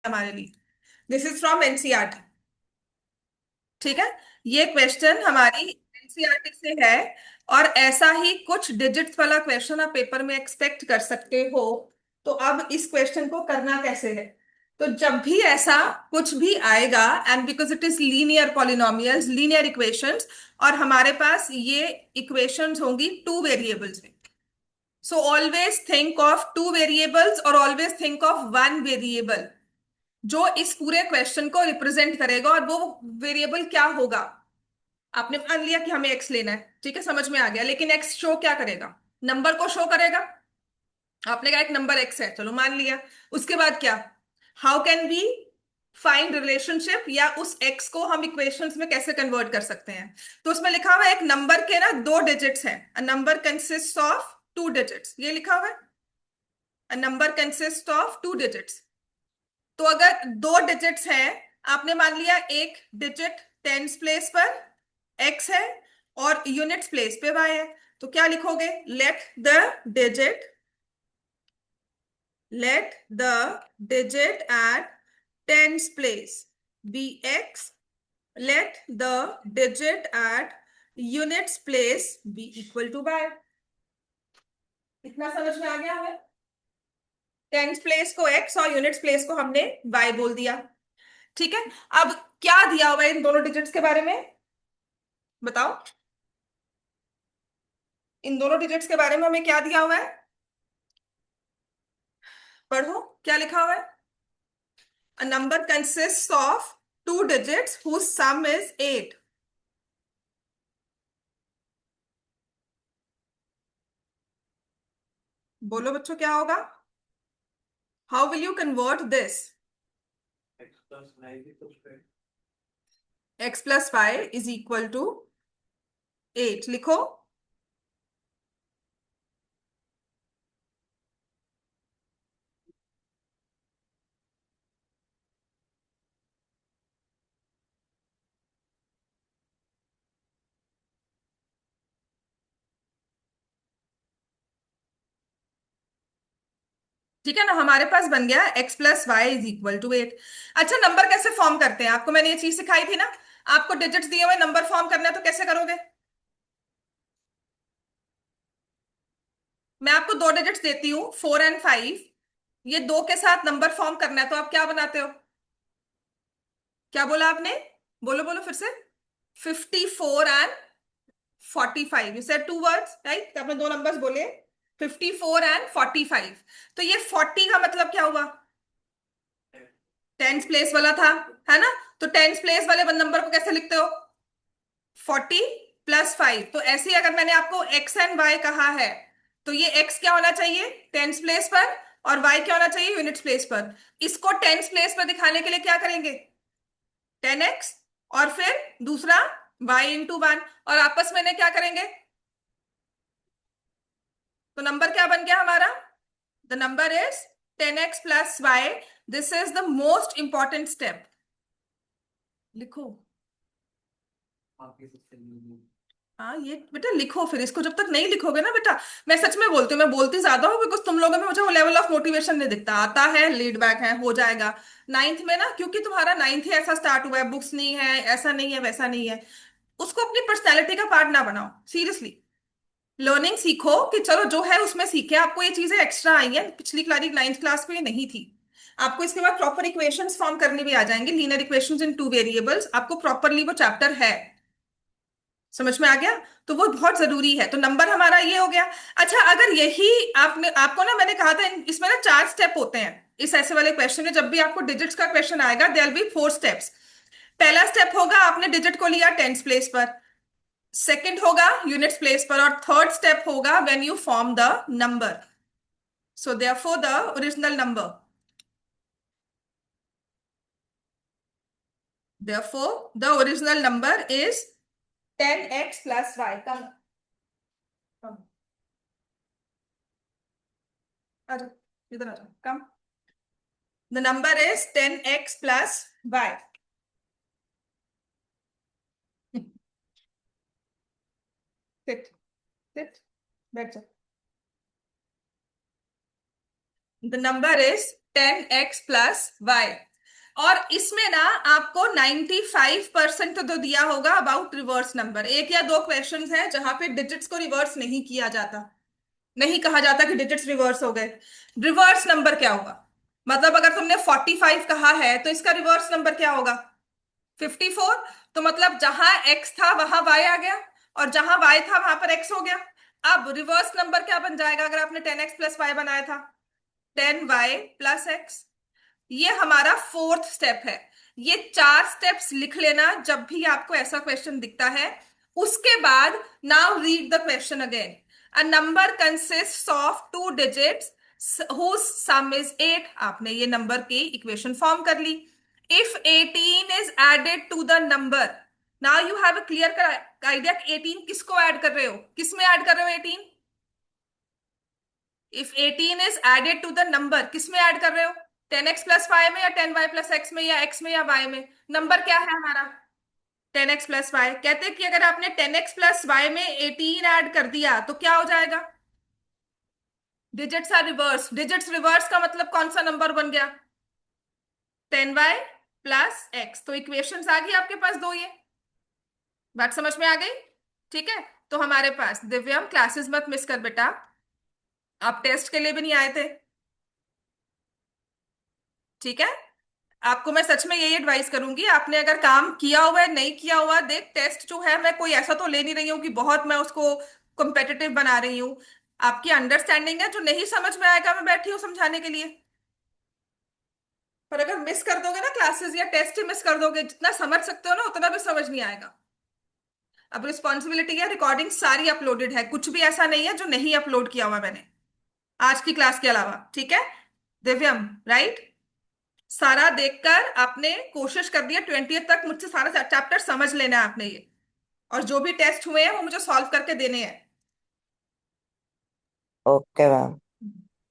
हमारे लिए। This is from NCERT. ठीक है। ये क्वेश्चन हमारी एनसीईआरटी से है। और ऐसा ही कुछ डिजिट्स वाला क्वेश्चन आप पेपर में एक्सपेक्ट कर सकते हो। तो अब इस क्वेश्चन को करना कैसे है। तो जब भी ऐसा कुछ भी आएगा, and because it is linear polynomials, linear equations, और हमारे पास ये इक्वेशंस होंगी टू वेरिएबल्स में। So always think of two variables और always think of one variable जो इस पूरे क्वेश्चन को रिप्रेजेंट करेगा। और वो वेरिएबल क्या होगा। आपने मान लिया कि हमें एक्स लेना है, ठीक है, समझ में आ गया, लेकिन एक्स शो क्या करेगा। नंबर को शो करेगा। आपने कहा एक नंबर एक्स है, चलो मान लिया। उसके बाद क्या। How can we find relationship, या उस एक्स को हम इक्वेशंस में कैसे कन्वर्ट कर सकते हैं। तो उसमें लिखा हुआ है एक नंबर के ना दो डिजिट्स हैं। अ number consist of two digits, ये लिखा हुआ है। A number consist of two digits. तो अगर दो डिजिट्स हैं, आपने मान लिया एक डिजिट टेंस प्लेस पर एक्स है और यूनिट्स प्लेस पे वाई है। तो क्या लिखोगे। Digit let the digit at tens place be x, let the digit at units place be equal to y. इतना समझ में आ गया है। टेंस प्लेस को एक्स और यूनिट्स प्लेस को हमने वाई बोल दिया। ठीक है। अब क्या दिया हुआ है इन दोनों डिजिट्स के बारे में, बताओ। इन दोनों डिजिट्स के बारे में हमें क्या दिया हुआ है। पढ़ो क्या लिखा हुआ है। A number consist of two digits whose sum is 8। बोलो बच्चों क्या होगा। How will you convert this. X plus y is equal to 8 लिखो। ठीक है ना, हमारे पास बन गया x plus y is equal to 8। अच्छा, नंबर कैसे फॉर्म करते हैं, आपको मैंने ये चीज सिखाई थी ना। आपको डिजिट्स दिए हुए नंबर फॉर्म करना है तो कैसे करोगे। मैं आपको दो डिजिट्स देती हूँ 4 और 5। ये दो के साथ नंबर फॉर्म करना है तो आप क्या बनाते हो। क्या बोला आपने। बोलो बोलो फिर से। 54 and 45, you said two words right, आपने दो नंबर्स बोले। 54 and 45। तो ये 40 का मतलब क्या हुआ। टेंस प्लेस वाला था, है ना। तो टेंस प्लेस वाले नंबर को कैसे लिखते हो। 40 + 5। तो ऐसे ही अगर मैंने आपको एक्स एंड वाई कहा है, तो ये एक्स क्या होना चाहिए टेंस प्लेस पर, और वाई क्या होना चाहिए यूनिट्स प्लेस पर। इसको टेंस प्लेस पर दिखाने के लिए क्या करेंगे। 10x, और फिर दूसरा y × 1, और आपस में इन्हें क्या करेंगे। तो नंबर क्या बन गया हमारा। The number is 10x + y। This is the most important step. लिखो। हाँ ये बेटा लिखो, फिर इसको जब तक नहीं लिखोगे ना बेटा। मैं सच में बोलती हूँ, मैं बोलती ज्यादा हूँ बिकॉज तुम लोगों में मुझे वो लेवल ऑफ मोटिवेशन नहीं दिखता। आता है लीड बैक है हो जाएगा। नाइन्थ में ना, क्योंकि तुम्हारा नाइन्थ ही ऐसा स्टार्ट हुआ है, बुक्स नहीं है, ऐसा नहीं है वैसा नहीं है। उसको अपनी पर्सनैलिटी का पार्ट ना बनाओ सीरियसली। लर्निंग सीखो कि चलो जो है उसमें सीखे। आपको ये चीजें एक्स्ट्रा आई हैं, पिछली क्लास नाइन्थ क्लास में ये नहीं थी। आपको इसके बाद प्रॉपर इक्वेशंस फॉर्म करनी भी आ जाएंगी, लीनियर इक्वेशंस इन टू वेरिएबल्स, आपको प्रॉपरली वो चैप्टर है। समझ में आ गया। तो वो बहुत जरूरी है। तो नंबर हमारा ये हो गया। अच्छा, अगर यही आपने आपको ना मैंने कहा था इसमें ना 4 स्टेप होते हैं। इस ऐसे वाले क्वेश्चन में जब भी आपको डिजिट्स का क्वेश्चन आएगा देयर विल बी 4 स्टेप्स। पहला स्टेप होगा आपने डिजिट को लिया टेंस प्लेस पर। सेकंड होगा यूनिट्स प्लेस पर, और थर्ड स्टेप होगा when you form the number. So therefore the original number, therefore the original number is 10x + y। कम कम आ जाओ, इधर आ जाओ, कम। The number is 10x + y। Sit sit, बैठ जाओ। The number is 10x + y। और इसमें ना आपको 95% तो दिया होगा अबाउट रिवर्स नंबर। एक या दो क्वेश्चंस हैं जहां पे डिजिट्स को रिवर्स नहीं किया जाता, नहीं कहा जाता कि डिजिट्स रिवर्स हो गए। रिवर्स नंबर क्या होगा? मतलब अगर तुमने 45 कहा है तो इसका रिवर्स नंबर क्या होगा? 54। तो मतलब जहां एक्स था वहां वाई आ गया, और जहां वाई था वहां पर एक्स हो गया। अब रिवर्स नंबर क्या बन जाएगा अगर आपने 10x प्लस वाई बनाया था? 10y plus x। ये हमारा फोर्थ स्टेप है। ये चार स्टेप्स लिख लेना जब भी आपको ऐसा क्वेश्चन दिखता है। उसके बाद now read the question again. A number consist of two digits whose sum is 8। आपने ये नंबर की इक्वेशन फॉर्म कर ली। If 18 is added to the number, now you have a clear idea 18 किसको ऐड कर रहे हो, किस में ऐड कर रहे हो 18? If 18 is added to the number, किस में ऐड कर रहे हो? 10x प्लस वाई में, या 10y प्लस x में, या x में, या y में? नंबर क्या है हमारा? 10x plus Y. कहते हैं कि अगर आपने 10x प्लस वाई में 18 ऐड कर दिया तो क्या हो जाएगा? Digits are reverse. Digits reverse का मतलब कौन सा नंबर बन गया? 10y plus x। तो इक्वेशंस आ गई आपके पास दो। ये बात समझ में आ गई? ठीक है। तो हमारे पास दिव्यम, क्लासेस मत मिस कर बेटा, आप टेस्ट के लिए भी नहीं आए थे। ठीक है। आपको मैं सच में यही एडवाइस करूंगी, आपने अगर काम किया हुआ है नहीं किया हुआ, देख टेस्ट जो है मैं कोई ऐसा तो ले नहीं रही हूँ कि बहुत मैं उसको कॉम्पिटिटिव बना रही हूँ। आपकी अंडरस्टैंडिंग है, जो नहीं समझ में आएगा मैं बैठी हूँ समझाने के लिए। पर अगर मिस कर दोगे ना क्लासेस, या टेस्ट ही मिस कर दोगे, जितना समझ सकते हो ना उतना भी समझ नहीं आएगा। अब रिस्पॉन्सिबिलिटी है, रिकॉर्डिंग सारी अपलोडेड है, कुछ भी ऐसा नहीं है जो नहीं अपलोड किया हुआ मैंने आज की क्लास के अलावा। ठीक है दिव्यम, राइट? सारा देखकर आपने कोशिश कर दिया 20th तक मुझसे सारा चैप्टर समझ लेना है आपने ये। और जो भी टेस्ट हुए हैं वो मुझे सॉल्व करके देने हैं। Okay ma'am.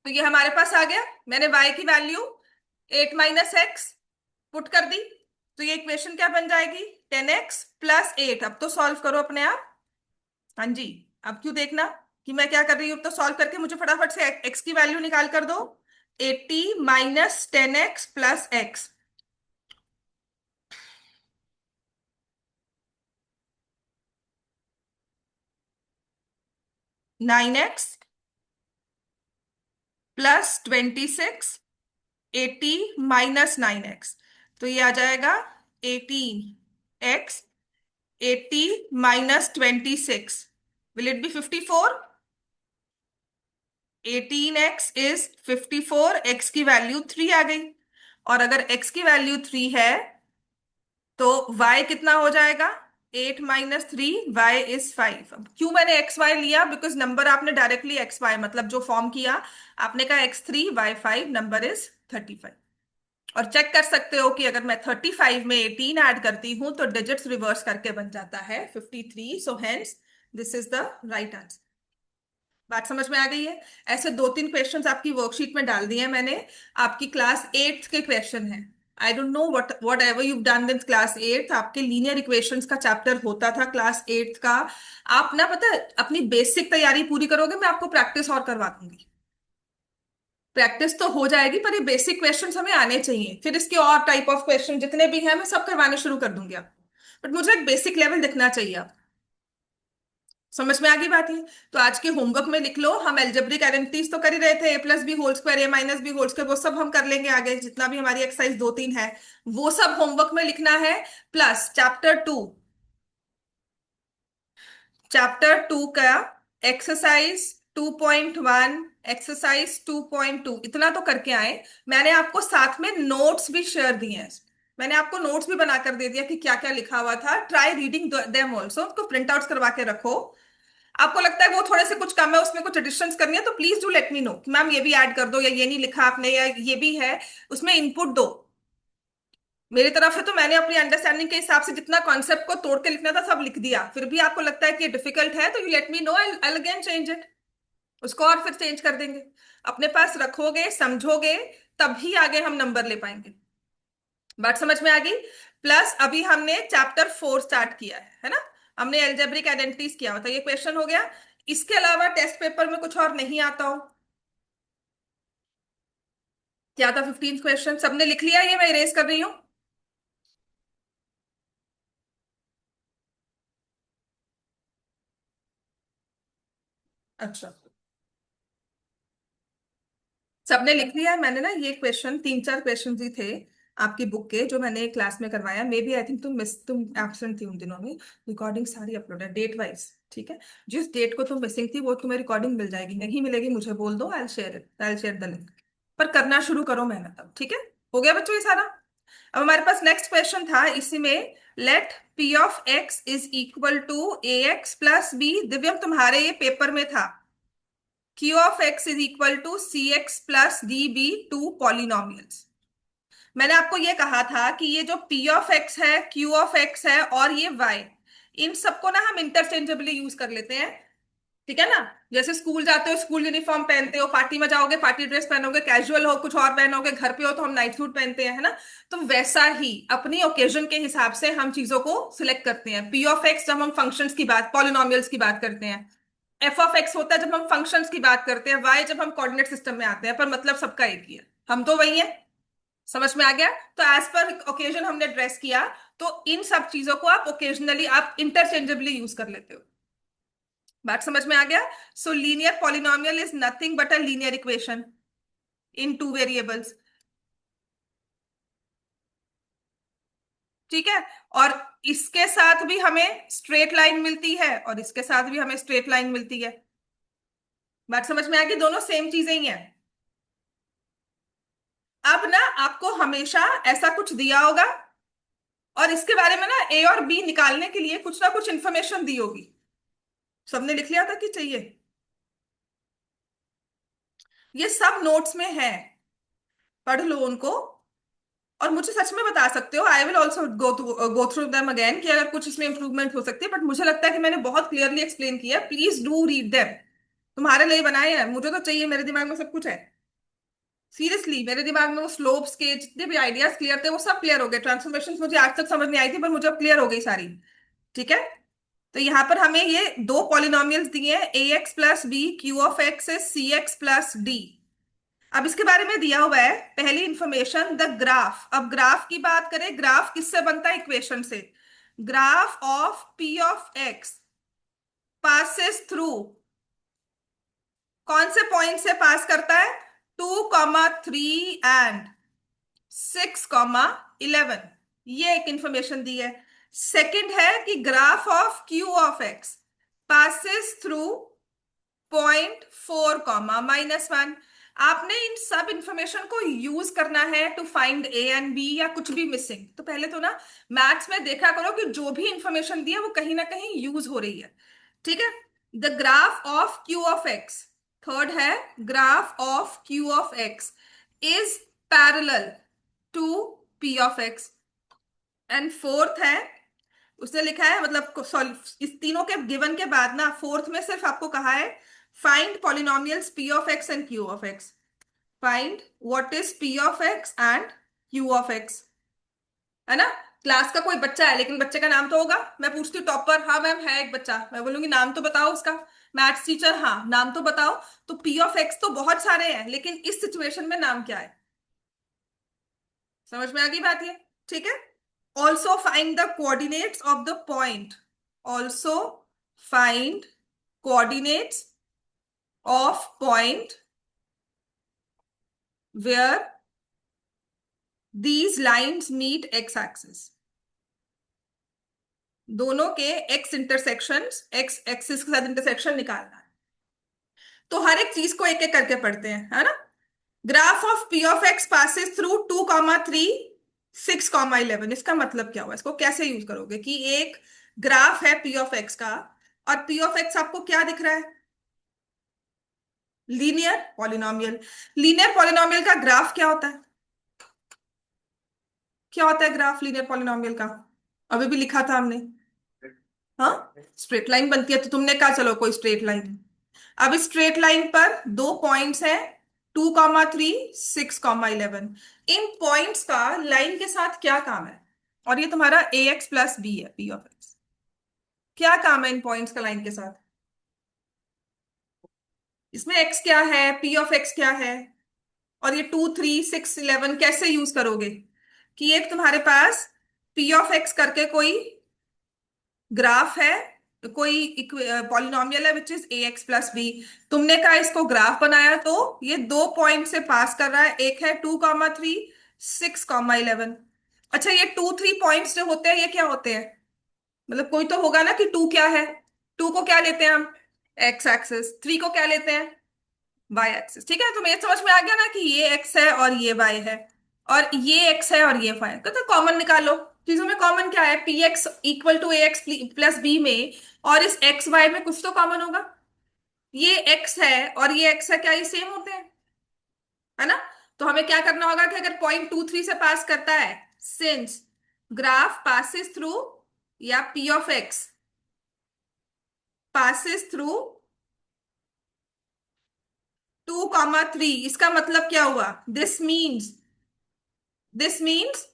तो ये हमारे पास आ गया। मैंने y की वैल्यू 8 - x पुट कर दी। तो ये इक्वेशन क्या बन जाएगी? 10x plus 8। अब तो सॉल्व करो अपने आप। हाँ जी। अब क्यों देखना कि मैं क्या कर रही हूँ, तो सॉल्व करके मुझे फटाफट से x की वैल्यू निकाल कर दो। 80 - 10x plus x। 9x plus 26। 80 - 9x। तो ये आ जाएगा 18x। 80 - 26 will it be 54? 18x is 54। x की वैल्यू 3 आ गई। और अगर x की वैल्यू 3 है तो y कितना हो जाएगा? 8 - 3 y इज 5। अब क्यों मैंने xy लिया? बिकॉज नंबर आपने डायरेक्टली xy मतलब जो फॉर्म किया, आपने कहा x3 y5, नंबर इज 35। और चेक कर सकते हो कि अगर मैं 35 में 18 ऐड करती हूं तो डिजिट्स रिवर्स करके बन जाता है 53। So hence this is the right answer. बात समझ में आ गई है? ऐसे दो तीन क्वेश्चंस आपकी वर्कशीट में डाल दिए हैं मैंने। आपकी क्लास 8th के क्वेश्चन हैं। I don't know what ever you done in class 8th, आपके लीनियर इक्वेशंस का चैप्टर होता था क्लास 8th का। आप ना पता है, अपनी बेसिक तैयारी पूरी करोगे, मैं आपको प्रैक्टिस और करवा दूंगी। प्रैक्टिस तो हो जाएगी पर ये बेसिक क्वेश्चंस हमें आने चाहिए, फिर इसके और टाइप ऑफ क्वेश्चन जितने भी हैं मैं सब करवाने शुरू कर दूंगी आपको। बट मुझे एक बेसिक लेवल दिखना चाहिए आप। समझ में आ गई बात है? तो आज के होमवर्क में लिख लो, हम एल्जेब्रिक आइडेंटिटीज तो कर ही रहे थे, a+b whole square a-b whole square, वो सब हम कर लेंगे आगे, जितना भी हमारी एक्सरसाइज 2-3 है वो सब होमवर्क में लिखना है। प्लस चैप्टर 2 का एक्सरसाइज 2.1, एक्सरसाइज 2.2 इतना तो करके आए। मैंने आपको साथ में नोट्स भी शेयर दिए हैं। मैंने आपको नोट्स भी बनाकर दे दिया कि क्या क्या लिखा हुआ था। ट्राई रीडिंग देम ऑल्सो, उसको प्रिंट आउट करवा के रखो। आपको लगता है वो थोड़े से कुछ कम है, उसमें कुछ एडिशंस करनी है, तो please do let me know कि मैम ये भी ऐड कर दो, या ये नहीं लिखा आपने, या ये भी है, उसमें इनपुट दो। मेरी तरफ से तो मैंने अपनी अंडरस्टैंडिंग के हिसाब से जितना कॉन्सेप्ट को तोड़ के लिखना था सब लिख दिया। फिर भी आपको लगता है कि ये डिफिकल्ट है तो you let me know, I again change it. उसको और फिर चेंज कर देंगे। अपने पास रखोगे, समझोगे, तभी आगे हम नंबर ले पाएंगे। बात समझ में आ गई? प्लस अभी हमने चैप्टर 4 स्टार्ट किया है ना? हमने एल्जेब्रिक आइडेंटिटीज किया हुआ था, ये क्वेश्चन हो गया। इसके अलावा टेस्ट पेपर में कुछ और नहीं आता हो क्या था 15th क्वेश्चन? सबने लिख लिया? ये मैं इरेज कर रही हूँ। अच्छा, सबने लिख लिया है। मैंने ना ये क्वेश्चन, तीन चार क्वेश्चन ही थे आपकी बुक के जो मैंने क्लास में करवाया। मे बी आई थिंक तुम एब्सेंट थी उन दिनों में। रिकॉर्डिंग सारी अपलोड है डेट वाइज, ठीक है। जिस डेट को तुम मिसिंग थी वो तुम्हें रिकॉर्डिंग मिल जाएगी। नहीं मिलेगी मुझे बोल दो, आई शेयर द लिंक। पर करना शुरू करो मेहनत अब, ठीक है। हो गया बच्चों ये सारा? अब हमारे पास नेक्स्ट क्वेश्चन था इसी में। Let p of x is equal to a x plus b. Divyam तुम्हारे ये पेपर में था। Q of x is equal to c x plus d be, two polynomials. मैंने आपको ये कहा था कि ये जो P ऑफ x है, Q ऑफ x है और ये y, इन सबको ना हम इंटरचेंजेबली यूज कर लेते हैं, ठीक है ना। जैसे स्कूल जाते हो स्कूल यूनिफॉर्म पहनते हो, पार्टी में जाओगे पार्टी ड्रेस पहनोगे, कैजुअल हो कुछ और पहनोगे, घर पे हो तो हम नाइट सूट पहनते हैं, है ना। तो वैसा ही अपनी ओकेजन के हिसाब से हम चीजों को सिलेक्ट करते हैं। P ऑफ x जब हम फंक्शंस की बात, पॉलिनोमियल्स की बात करते हैं। एफ ऑफ एक्स होता है जब हम फंक्शंस की बात करते हैं। वाई जब हम कोऑर्डिनेट सिस्टम में आते हैं। पर मतलब सबका एक ही है, हम तो वही है। समझ में आ गया? तो एज पर ओकेजन हमने ड्रेस किया। तो इन सब चीजों को आप ओकेजनली आप इंटरचेंजेबली यूज कर लेते हो। बात समझ में आ गया? सो linear polynomial is nothing but a linear equation in two variables, ठीक है। और इसके साथ भी हमें स्ट्रेट लाइन मिलती है और इसके साथ भी हमें स्ट्रेट लाइन मिलती है। बात समझ में आ गई? दोनों सेम चीजें ही हैं। अब ना आपको हमेशा ऐसा कुछ दिया होगा और इसके बारे में ना ए और बी निकालने के लिए कुछ ना कुछ इंफॉर्मेशन दी होगी। सबने लिख लिया था कि चाहिए? ये सब नोट्स में है, पढ़ लो उनको। और मुझे सच में बता सकते हो, I will also go through them again कि अगर कुछ इसमें इंप्रूवमेंट हो सकती है। बट मुझे लगता है कि मैंने बहुत क्लियरली एक्सप्लेन किया है। Please do read them. तुम्हारे लिए बनाए हैं, मुझे तो चाहिए, मेरे दिमाग में सब कुछ है। सीरियसली मेरे दिमाग में वो स्लोप्स के जितने भी आइडियाज क्लियर थे वो सब क्लियर हो गए। ट्रांसफॉर्मेशन मुझे आज तक समझ नहीं आई थी पर मुझे अब क्लियर हो गई सारी, ठीक है। तो यहाँ पर हमें ये दो पॉलिनोमियल्स दिए हैं, a x plus b, q of x is c x plus d. अब इसके बारे में दिया हुआ है पहली इंफॉर्मेशन, द ग्राफ। अब ग्राफ की बात करें, ग्राफ किससे बनता है? इक्वेशन से। Graph of p of x passes through, कौन से पॉइंट से पास करता है? 2,3 एंड 6,11। ये एक इंफॉर्मेशन दी है। सेकंड है कि graph of q of x passes through 0.4, -1। आपने इन सब इंफॉर्मेशन को यूज करना है to find a and b या कुछ भी मिसिंग। तो पहले तो ना मैथ्स में देखा करो कि जो भी इंफॉर्मेशन दी है वो कहीं ना कहीं यूज हो रही है, ठीक है। The graph of q of x, third है graph of q of x is parallel to p of x. And fourth है, उसने लिखा है मतलब इस तीनों के गिवन के बाद ना फोर्थ में सिर्फ आपको कहा है find polynomials P of x and Q of x. Find what is P of x and Q of x, है ना। क्लास का कोई बच्चा है लेकिन बच्चे का नाम तो होगा। मैं पूछती हूँ टॉपर, हाँ मैम है एक बच्चा, मैं बोलूंगी नाम तो बताओ उसका। मैथ्स टीचर, हाँ नाम तो बताओ। तो पी ऑफ एक्स तो बहुत सारे हैं लेकिन इस सिचुएशन में नाम क्या है? समझ में आ गई बात ये, ठीक है। Also find the coordinates of the point. Also find coordinates of point where these lines meet x axis। दोनों के x इंटरसेक्शंस, x एक्सिस के साथ इंटरसेक्शन निकालना है। तो हर एक चीज को एक एक करके पढ़ते हैं, है ना। Graph of p of x passes through 2,3 6,11। इसका मतलब क्या हुआ? इसको कैसे यूज करोगे कि एक ग्राफ है पी ऑफ एक्स का और पी ऑफ एक्स आपको क्या दिख रहा है? Linear polynomial. लीनियर पॉलिनोमियल का ग्राफ क्या होता है? क्या होता है ग्राफ लीनियर पॉलिनोमियल का? अभी भी लिखा था हमने। हाँ, स्ट्रेट लाइन बनती है। तो तुमने कहा चलो कोई स्ट्रेट लाइन है। अब इस स्ट्रेट लाइन पर दो पॉइंट्स हैं, 2,3 6,11। इन पॉइंट्स का लाइन के साथ क्या काम है? और ये तुम्हारा ए एक्स प्लस बी है, पी ऑफ एक्स। क्या काम है इन पॉइंट्स का लाइन के साथ? इसमें एक्स क्या है, पी ऑफ एक्स क्या है? और ये 2 3 6 11 कैसे यूज करोगे कि एक तुम्हारे पास पी ऑफ एक्स करके कोई ग्राफ है, कोई पॉलिनोमियल है which is a x plus b. तुमने कहा इसको ग्राफ बनाया तो ये 2 पॉइंट से पास कर रहा है, एक है 2 3 6 11। अच्छा, ये 2 3 पॉइंट्स जो होते हैं ये क्या होते हैं? मतलब कोई तो होगा ना कि टू क्या है। टू को क्या लेते हैं हम? X axis. थ्री को क्या लेते हैं? Y axis. ठीक है, तुम्हें समझ में आ गया ना कि ये एक्स है और ये वाई है, और ये एक्स है और ये वाई है। तो कॉमन निकालो। चीजों में कॉमन क्या है? P x equal to a x plus b में और इस एक्स वाई में कुछ तो कॉमन होगा। ये एक्स है और ये एक्स है, क्या ये सेम होते हैं? है ना? तो हमें क्या करना होगा कि अगर पॉइंट 2 3 से पास करता है, सिंस ग्राफ पासिस थ्रू, या p of x passes through 2 3, इसका मतलब क्या हुआ? दिस मीन्स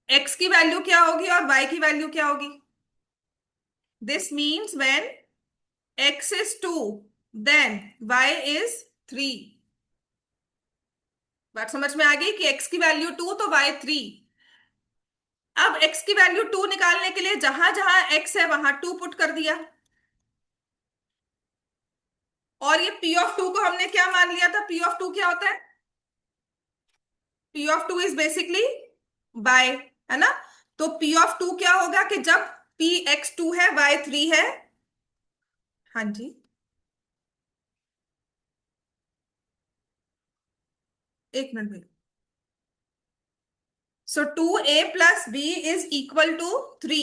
एक्स की वैल्यू क्या होगी और वाई की वैल्यू क्या होगी? This means when x is 2 then y is 3। बात समझ में आ गई कि एक्स की वैल्यू 2 तो वाई 3। अब एक्स की वैल्यू 2 निकालने के लिए जहां जहां एक्स है वहां 2 पुट कर दिया, और ये पी ऑफ टू को हमने क्या मान लिया था? पी ऑफ टू क्या होता है? P of two is basically bye, है ना? तो पी ऑफ टू क्या होगा कि जब पी एक्स 2 है वाई 3 है। हाँ जी। एक मिनट में। So 2a + b is equal to 3।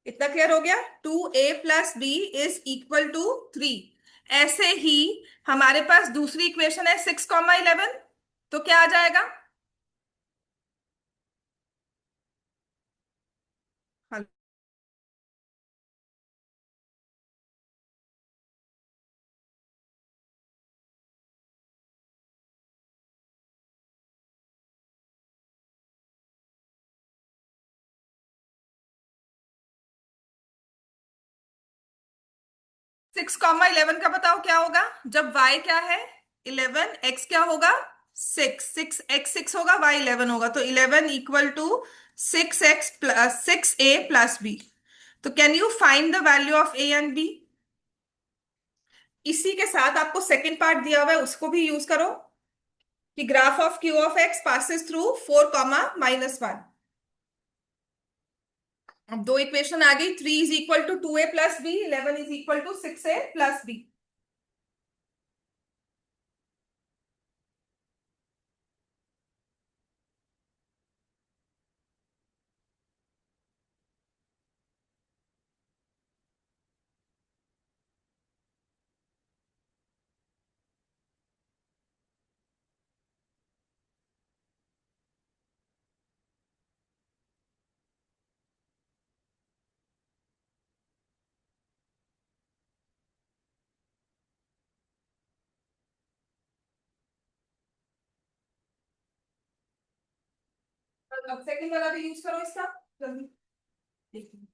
इतना क्लियर हो गया? 2a + b is equal to 3। ऐसे ही हमारे पास दूसरी इक्वेशन है 6 11। तो क्या आ जाएगा? हाँ, 6 11 का बताओ क्या होगा जब y क्या है? 11, x क्या होगा? 6 x 6 होगा, y 11 होगा, तो 11 इक्वल टू 6a + b। तो can you find the value of a and b? इसी के साथ आपको सेकंड पार्ट दिया हुआ है, उसको भी यूज करो कि graph of q of x passes through 4 - 1। अब दो इक्वेशन आ गई। 3 is equal to 2a + b, 11 is equal to 6a + b। अब सेकंड वाला भी यूज करो इसका जल्दी। देखिए।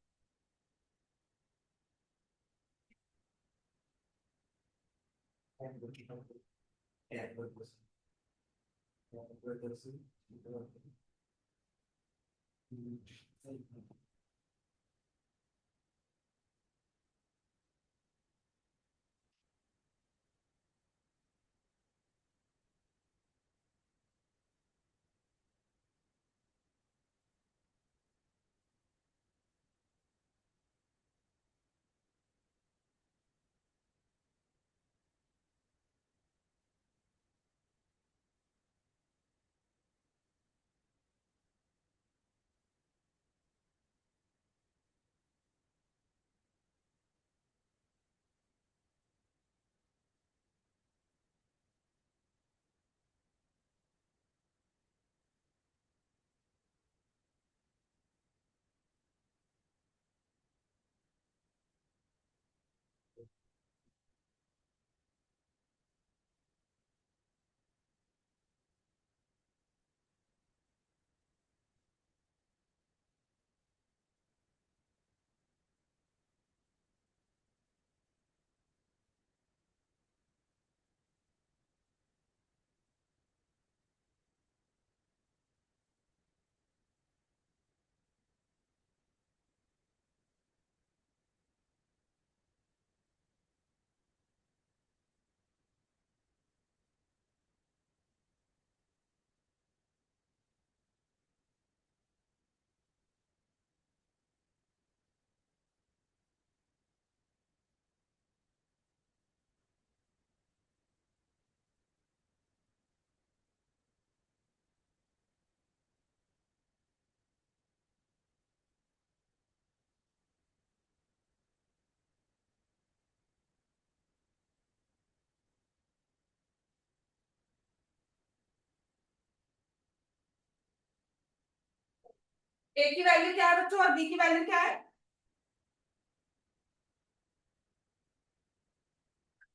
ए की वैल्यू क्या है बच्चों और बी की वैल्यू क्या है?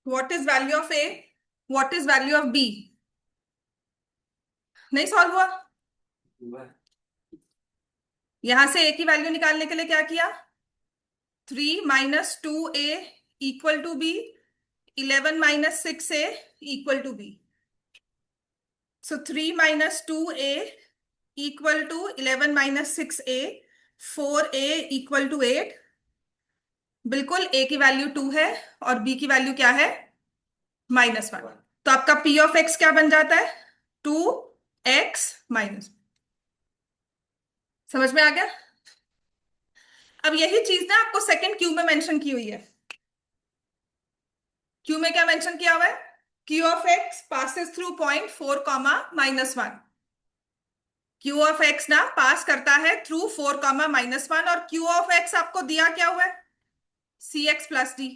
What is value of a, what is value of b? नहीं सॉल्व हुआ? यहां से ए की वैल्यू निकालने के लिए क्या किया? 3 - 2a equal to b, 11 - 6a equal to b. So 3 - 2a equal to 11 - 6a, 4a equal to 8। बिल्कुल, ए की वैल्यू 2 है और बी की वैल्यू क्या है? -1। तो आपका पी ऑफ एक्स क्या बन जाता है? 2x-। समझ में आ गया? अब यही चीज ना आपको सेकंड क्यू में मेंशन की हुई है। क्यू में क्या मेंशन किया हुआ है? Q of x passes through point 4, -1। Q of x ना पास करता है थ्रू 4, -1, और क्यू ऑफ एक्स आपको दिया क्या हुआ है? CX+D।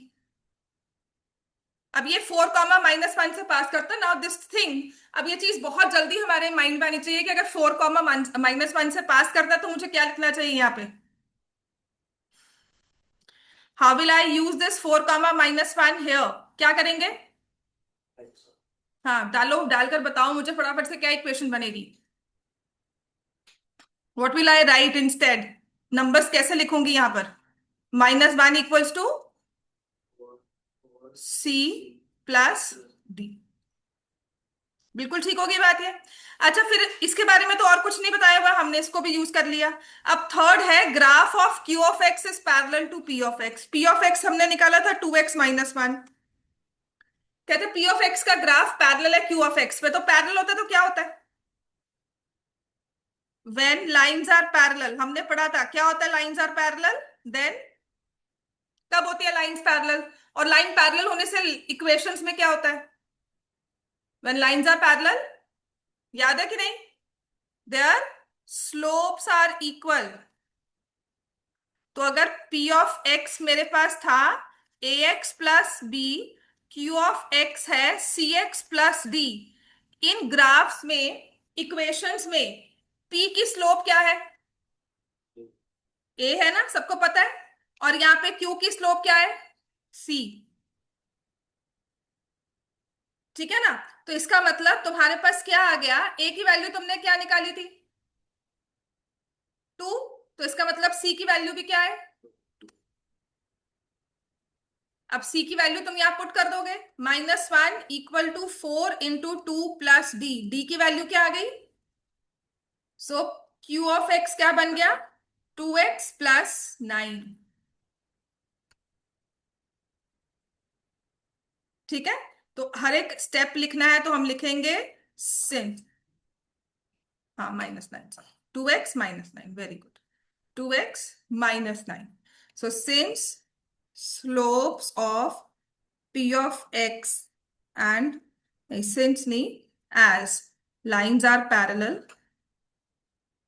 अब ये 4, -1 से पास करता है। नाउ दिस थिंग, अब ये चीज बहुत जल्दी हमारे माइंड में आनी चाहिए कि अगर 4, -1 से पास करता है तो मुझे क्या लिखना चाहिए यहाँ पे? How will I use this 4, -1 here? क्या करेंगे? हाँ डालो, डालकर बताओ मुझे फटाफट से क्या इक्वेशन बनेगी। What will I right instead? Numbers कैसे लिखूंगी यहां पर? -1 इक्वल्स टू C+D। बिल्कुल ठीक होगी बात ये। अच्छा, फिर इसके बारे में तो और कुछ नहीं बताया हुआ, हमने इसको भी यूज कर लिया। अब थर्ड है graph of Q of x is parallel to P of x. P of x हमने निकाला था 2x-1। कहते P ऑफ एक्स का ग्राफ पैरेलल है Q ऑफ एक्स पे, तो पैरेलल होता है तो क्या होता है? व्हेन लाइंस आर पैरेलल, हमने पढ़ा था क्या होता है लाइंस आर पैरेलल। देन कब होती है लाइंस पैरेलल? और लाइन पैरेलल होने से इक्वेशंस में क्या होता है? व्हेन लाइंस आर पैरेलल, याद है कि नहीं? Their slopes are equal. तो अगर P ऑफ एक्स मेरे पास था ax+b, Q ऑफ एक्स है CX+D। इन ग्राफ्स में, इक्वेशंस में P की स्लोप क्या है? a है ना, सबको पता है। और यहाँ पे Q की स्लोप क्या है? C। ठीक है ना? तो इसका मतलब तुम्हारे पास क्या आ गया? a की वैल्यू तुमने क्या निकाली थी? 2। तो इसका मतलब C की वैल्यू भी क्या है? अब C की वैल्यू तुम यहां पुट कर दोगे। -1 इक्वल टू 4 × 2 + D। D की वैल्यू क्या आ गई? सो Q ऑफ एक्स क्या बन गया? 2x+9। ठीक है? तो हर एक स्टेप लिखना है तो हम लिखेंगे सिंस, हाँ -9, 2x-9, very good. 2x-9। So since slopes of P of x and since नहीं, as lines are parallel,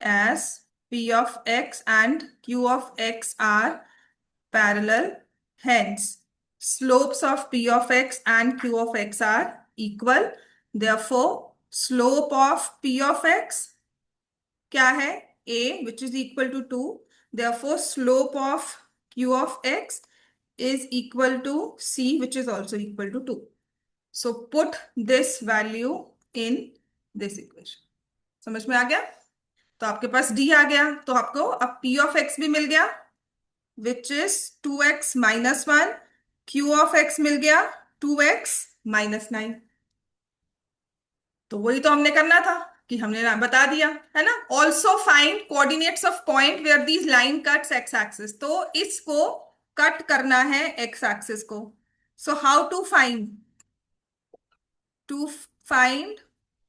as P of x and Q of x are parallel, hence slopes of P of x and Q of x are equal, therefore slope of P of x क्या है? A which is equal to 2, therefore slope of Q of x is equal to C which is also equal to 2. So put this value in this equation. समझ में आ गया? तो आपके पास D आ गया, तो आपको अब P of x भी मिल गया which is 2x-1, Q of x मिल गया 2x-9। तो वही तो हमने करना था कि हमने ना बता दिया है ना। Also find coordinates of point where these line cuts x axis. तो इसको कट करना है एक्स एक्सिस को। So how to find? To find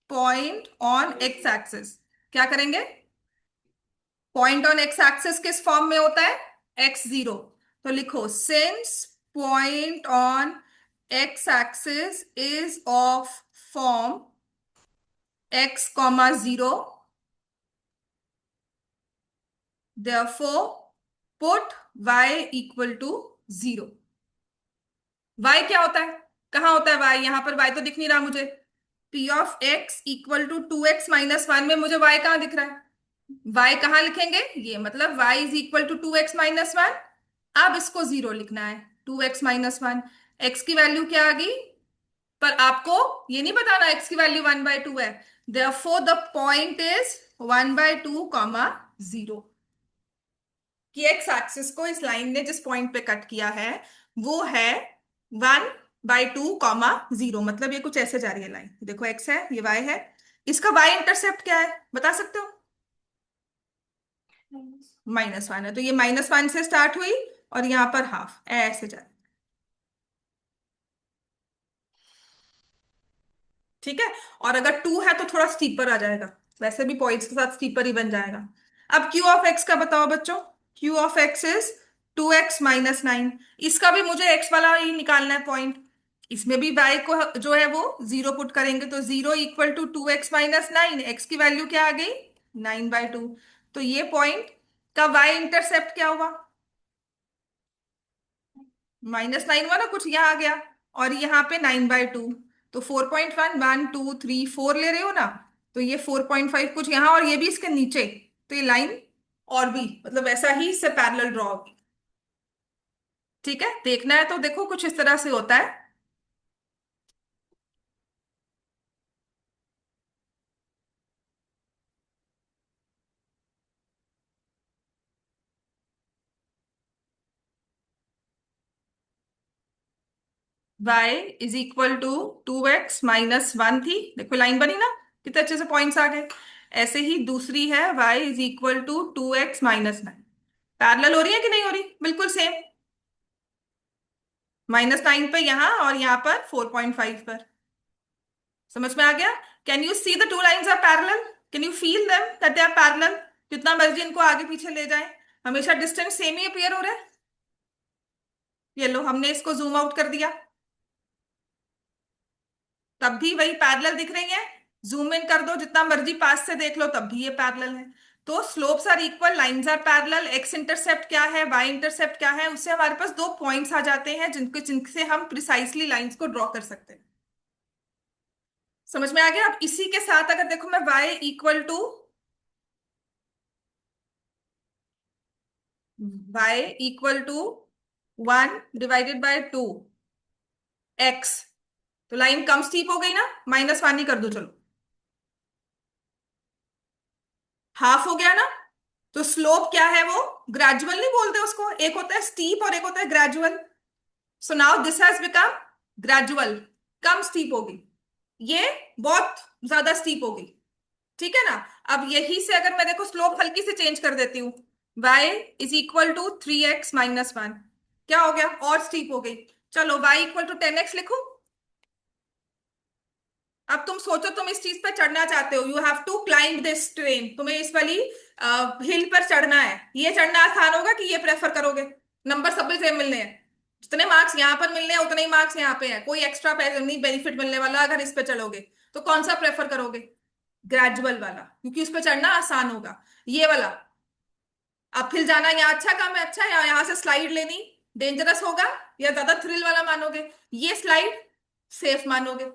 point on x axis क्या करेंगे? पॉइंट ऑन एक्स एक्सिस किस फॉर्म में होता है? x0। तो लिखो since point on x axis is of form x, 0, therefore put y equal to 0। y क्या होता है? कहाँ होता है y? यहां पर y तो दिख नहीं रहा मुझे। P of x equal to 2x-1 में मुझे y कहाँ दिख रहा है? y कहाँ लिखेंगे, ये मतलब y is equal to 2x-1। अब इसको जीरो लिखना है, 2x-1। x की वैल्यू क्या आ गई, पर आपको ये नहीं बताना x की वैल्यू 1/2 है। Therefore the point is 1/2, 0। कि एक्स एक्सिस को इस लाइन ने जिस पॉइंट पे कट किया है वो है 1/2, 0। मतलब ये कुछ ऐसे जा रही है लाइन, देखो एक्स है, ये वाई है। इसका वाई इंटरसेप्ट क्या है बता सकते हो? -1 है, तो ये -1 से स्टार्ट हुई और यहाँ पर हाफ ऐसे जा रही है। ठीक है। और अगर 2 है तो थोड़ा स्टीपर आ जाएगा, वैसे भी पॉइंट्स के साथ स्टीपर ही बन जाएगा। अब क्यू ऑफ एक्स का बताओ बच्चों। Q of x is 2x-9। इसका भी मुझे एक्स वाला ही निकालना है पॉइंट। इसमें भी y को जो है वो जीरो पुट करेंगे, तो 0 = 2x-9। एक्स की वैल्यू क्या आ गई, 9/2। तो ये पॉइंट का y इंटरसेप्ट क्या हुआ, -9 हुआ ना, कुछ यहाँ आ गया। और यहाँ पे 9/2, तो 4.1, 1 2 3 4 ले रहे हो ना, तो ये 4.5 कुछ यहाँ, और ये भी इसके नीचे। तो ये लाइन और भी मतलब ऐसा ही इससे पैरेलल ड्रॉ होगी। ठीक है, देखना है तो देखो कुछ इस तरह से होता है। y is equal to 2x-1 थी, देखो लाइन बनी ना, कितने अच्छे से पॉइंट्स आ गए। ऐसे ही दूसरी है y is equal to 2x-9। Parallel हो रही है कि नहीं हो रही, बिल्कुल सेम। -9 पे यहाँ और यहाँ पर 4.5 पर। समझ में आ गया? Can you see the two lines are parallel? Can you feel them that they are parallel? जितना मर्जी इनको आगे पीछे ले जाए, हमेशा डिस्टेंस सेम ही अपीयर हो रहा है। ये लो, हमने इसको जूम आउट कर दिया, तब भी वही पैरेलल दिख रही है। जूम इन कर दो, जितना मर्जी पास से देख लो, तब भी ये पैरेलल है। तो slopes are equal, lines are parallel. X intercept क्या है, वाई इंटरसेप्ट क्या है, उससे हमारे पास दो पॉइंट्स आ जाते हैं जिनसे हम प्रिसाइसली लाइंस को ड्रॉ कर सकते हैं। समझ में आ गया? अब इसी के साथ अगर देखो मैं y = 1/2 x, तो लाइन कम स्टीप हो गई ना, -1 ही कर दो चलो, हाफ हो गया ना। तो स्लोप क्या है वो, ग्रेजुअल नहीं बोलते उसको, एक होता है स्टीप और एक होता है gradual. So now this has become gradual, come steep होगी, ये बहुत ज्यादा स्टीप होगी। ठीक है ना। अब यही से अगर मैं देखो स्लोप हल्की से चेंज कर देती हूँ, y is equal to 3x-1, क्या हो गया, और स्टीप हो गई। चलो y = 10x लिखूं। अब तुम सोचो, तुम इस चीज पर चढ़ना चाहते हो, you have to climb this train, तुम्हें इस वाली हिल पर चढ़ना है। ये चढ़ना आसान होगा कि ये प्रेफर करोगे? नंबर सब भी सेम मिलने हैं, जितने मार्क्स यहाँ पर मिलने हैं उतने ही मार्क्स यहाँ पे हैं, कोई एक्स्ट्रा नहीं बेनिफिट मिलने वाला अगर इस पे चढ़ोगे। तो कौन सा प्रेफर करोगे? ग्रेजुअल वाला, क्योंकि उस पर चढ़ना आसान होगा। ये वाला अपहिल जाना यहाँ अच्छा काम है, अच्छा, या यहाँ से स्लाइड लेनी डेंजरस होगा, या ज्यादा थ्रिल वाला मानोगे? ये स्लाइड सेफ मानोगे।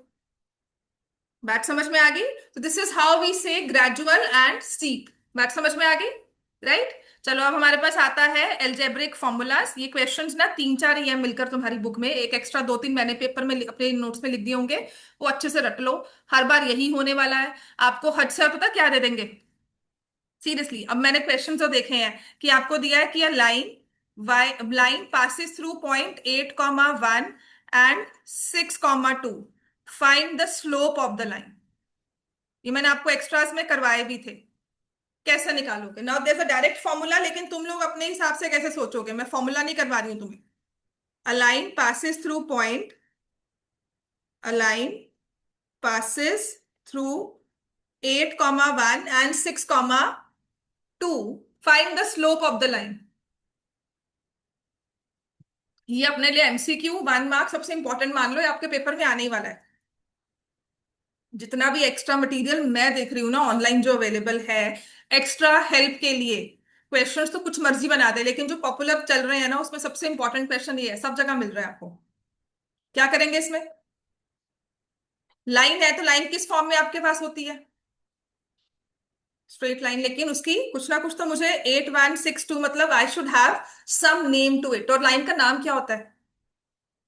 बात समझ में आ गई? तो दिस इज हाउ वी से ग्रेजुअल एंड स्टीप। बात समझ में आ गई, राइट? चलो अब हमारे पास आता है एल्जेब्रिक फॉर्मूलाज। ये क्वेश्चंस ना तीन चार ही हैं मिलकर तुम्हारी बुक में, एक एक्स्ट्रा दो तीन मैंने पेपर में अपने नोट्स में लिख दिए होंगे, वो अच्छे से रट लो। हर बार यही होने वाला है। आपको हद से पता क्या दे देंगे, सीरियसली। अब मैंने क्वेश्चन जो देखे हैं कि आपको दिया है कि line passes through point 8, 1 and 6, 2, find the slope of the line. ये मैंने आपको एक्स्ट्रास में करवाए भी थे। कैसे निकालोगे? Now there is a direct formula, लेकिन तुम लोग अपने हिसाब से कैसे सोचोगे, मैं फॉर्मूला नहीं करवा रही हूं तुम्हें। A line passes through point a line passes through 8, 1 and 6, 2, find the slope of the line. ये अपने लिए एमसीक्यू 1 मार्क सबसे इंपॉर्टेंट मान लो, ये आपके पेपर में आने ही वाला है। जितना भी एक्स्ट्रा मटेरियल मैं देख रही हूँ ना ऑनलाइन जो अवेलेबल है एक्स्ट्रा हेल्प के लिए, क्वेश्चंस तो कुछ मर्जी बना दे, लेकिन जो पॉपुलर चल रहे हैं ना उसमें सबसे इंपॉर्टेंट क्वेश्चन ये है, सब जगह मिल रहा है आपको। क्या करेंगे इसमें? लाइन है तो लाइन किस फॉर्म में आपके पास होती है? स्ट्रेट लाइन, लेकिन उसकी कुछ ना कुछ तो मुझे 8162, मतलब I should have some name to it. और लाइन का नाम क्या होता है?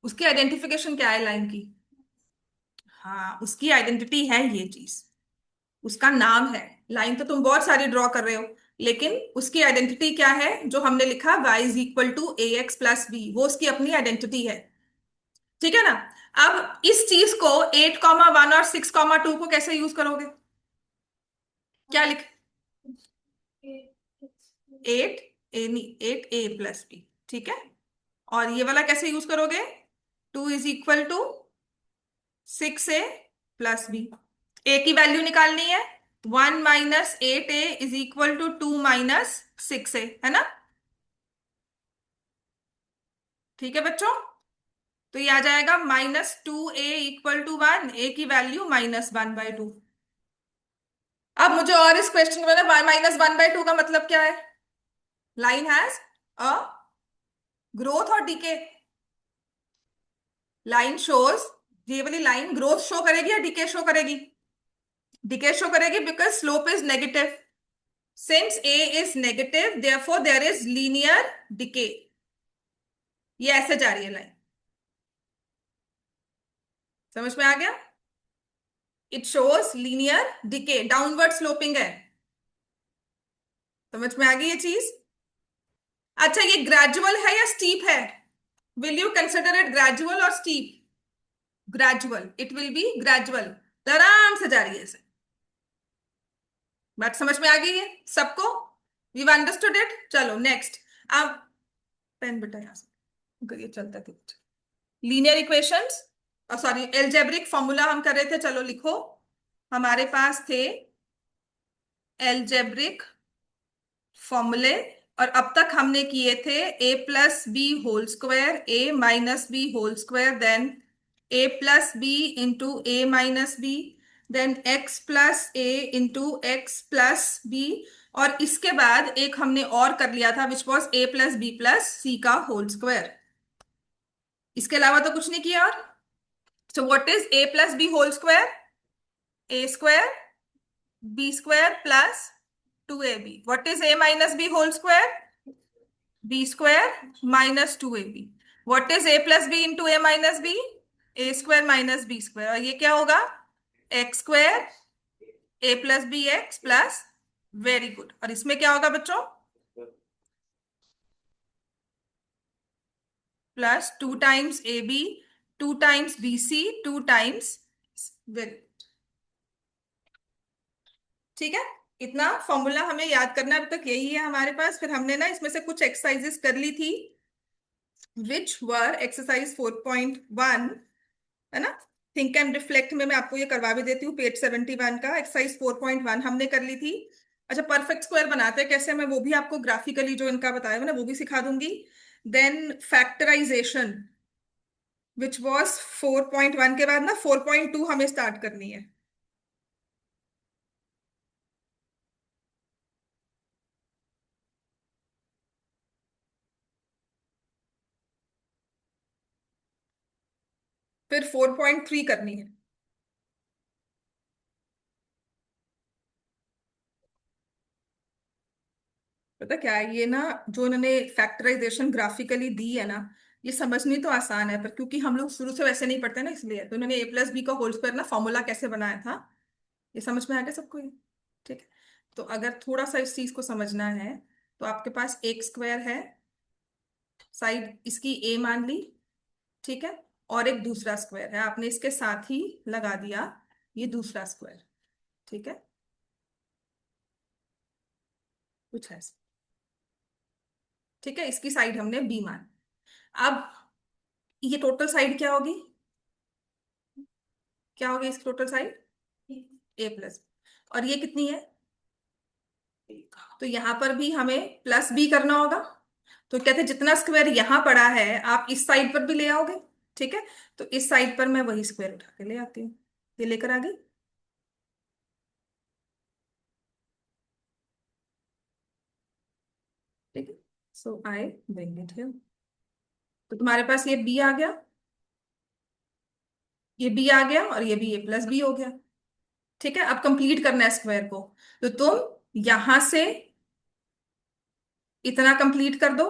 उसकी आइडेंटिफिकेशन क्या है लाइन की? हाँ, उसकी आइडेंटिटी है ये चीज, उसका नाम है। लाइन तो तुम बहुत सारी ड्रॉ कर रहे हो, लेकिन उसकी आइडेंटिटी क्या है? जो हमने लिखा y = ax + b, वो उसकी अपनी आइडेंटिटी है। ठीक है ना? अब इस चीज को 8,1 और 6,2 को कैसे यूज करोगे? क्या लिख? 8a + b, ठीक है। और ये वाला कैसे यूज करोगे? 2 = 6a + b। ए की वैल्यू निकालनी है। 1 - 8a = 2 - 6a, है ना? ठीक है बच्चों, तो ये आ जाएगा -2a = 1, ए की वैल्यू -1/2। अब मुझे और इस क्वेश्चन में ना -1/2 का मतलब क्या है? लाइन हैज अ ग्रोथ और डीके। लाइन शोज, ये वाली लाइन ग्रोथ शो करेगी या डीके शो करेगी? डीके शो करेगी, because slope is negative. Since A is negative, therefore there is linear decay. ये ऐसे जा रही है लाइन। समझ में आ गया? It shows linear decay, downward sloping है। समझ में आ गई ये चीज? अच्छा, ये ग्रेजुअल है या स्टीप है? Will you consider it gradual और steep? Gradual, it will be gradual. आराम से जा रही है ऐसे। बात समझ में आ गई है सबको? We understood it. चलो नेक्स्ट। अब पेन बेटा यहाँ से करिए, चलता है। Linear equations, sorry algebraic formula हम कर रहे थे, चलो लिखो। हमारे पास थे एल्जेब्रिक फॉर्मूले, और अब तक हमने किए थे a + b² a - b², then a + b × then x + a × x + b। और इसके बाद एक हमने और कर लिया था, which was a + b + c² इसके अलावा तो कुछ नहीं किया। और so what is a + b²? a²b² + 2ab। What is a - b²? b² - 2ab। What is a + b × a - b? a² - b²। और ये क्या होगा? x², a + bx + very good. और इसमें क्या होगा बच्चों? +2 × ab, 2 × bc, 2 वेरी। ठीक है, इतना फॉर्मूला हमें याद करना है, अभी तक यही है हमारे पास। फिर हमने ना इसमें से कुछ एक्सरसाइजेस कर ली थी, विच वर एक्सरसाइज 4.1, है ना? थिंक एंड रिफ्लेक्ट में मैं आपको ये करवा भी देती हूँ, पेज 71 का एक्सरसाइज 4.1 हमने कर ली थी। अच्छा, परफेक्ट स्क्वायर बनाते हैं कैसे, मैं वो भी आपको ग्राफिकली जो इनका बताया मैंने वो भी सिखा दूंगी। देन फैक्टराइजेशन, विच वॉज 4.1 के बाद ना 4.2 हमें स्टार्ट करनी है। फिर 4.3 करनी है। पता क्या है, ये ना जो इन्होंने फैक्टराइजेशन ग्राफिकली दी है ना, ये समझनी तो आसान है, पर क्योंकि हम लोग शुरू से वैसे नहीं पढ़ते ना, इसलिए तो इन्होंने a + b² ना फॉर्मूला कैसे बनाया था, ये समझ में आ गया सबको ये? ठीक है। तो अगर थोड़ा सा इस चीज को समझना है, तो आपके पास एक स्क्वायर है, साइड इसकी ए मान ली, ठीक है। और एक दूसरा स्क्वायर है, आपने इसके साथ ही लगा दिया ये दूसरा स्क्वायर, ठीक है। कुछ है, ठीक है, इसकी साइड हमने बी मान। अब ये टोटल साइड क्या होगी? क्या होगी इसकी टोटल साइड? a+। और ये कितनी है? तो यहां पर भी हमें +b करना होगा। तो कहते हैं जितना स्क्वायर यहां पड़ा है आप इस साइड पर भी ले आओगे, ठीक है। तो इस साइड पर मैं वही स्क्वायर उठा के ले आती हूँ, ये लेकर आ गई, ठीक है। सो आई ब्रिंग इट हियर। तो तुम्हारे पास ये b आ गया, ये b आ गया, और ये भी a + b हो गया, ठीक है। अब कंप्लीट करना है स्क्वायर को। तो तुम यहां से इतना कंप्लीट कर दो,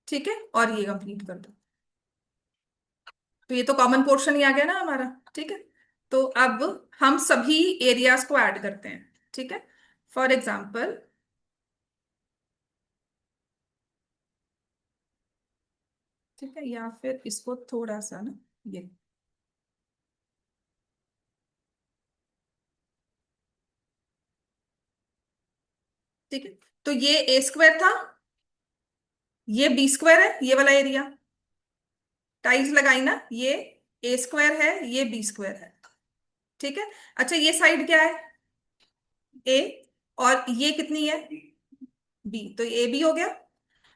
ठीक है, और ये कंप्लीट कर दो। तो ये तो कॉमन पोर्शन ही आ गया ना हमारा, ठीक है। तो अब हम सभी एरियाज को ऐड करते हैं, ठीक है। फॉर एग्जाम्पल, ठीक है, या फिर इसको थोड़ा सा ना, ये, ठीक है। तो ये ए स्क्वायर था, ये बी स्क्वायर है, ये वाला एरिया, टाइल्स लगाई ना, ये ए स्क्वायर है, ये बी स्क्वायर है, ठीक है। अच्छा, ये साइड क्या है, ए, और ये कितनी है, बी, तो ए बी हो गया।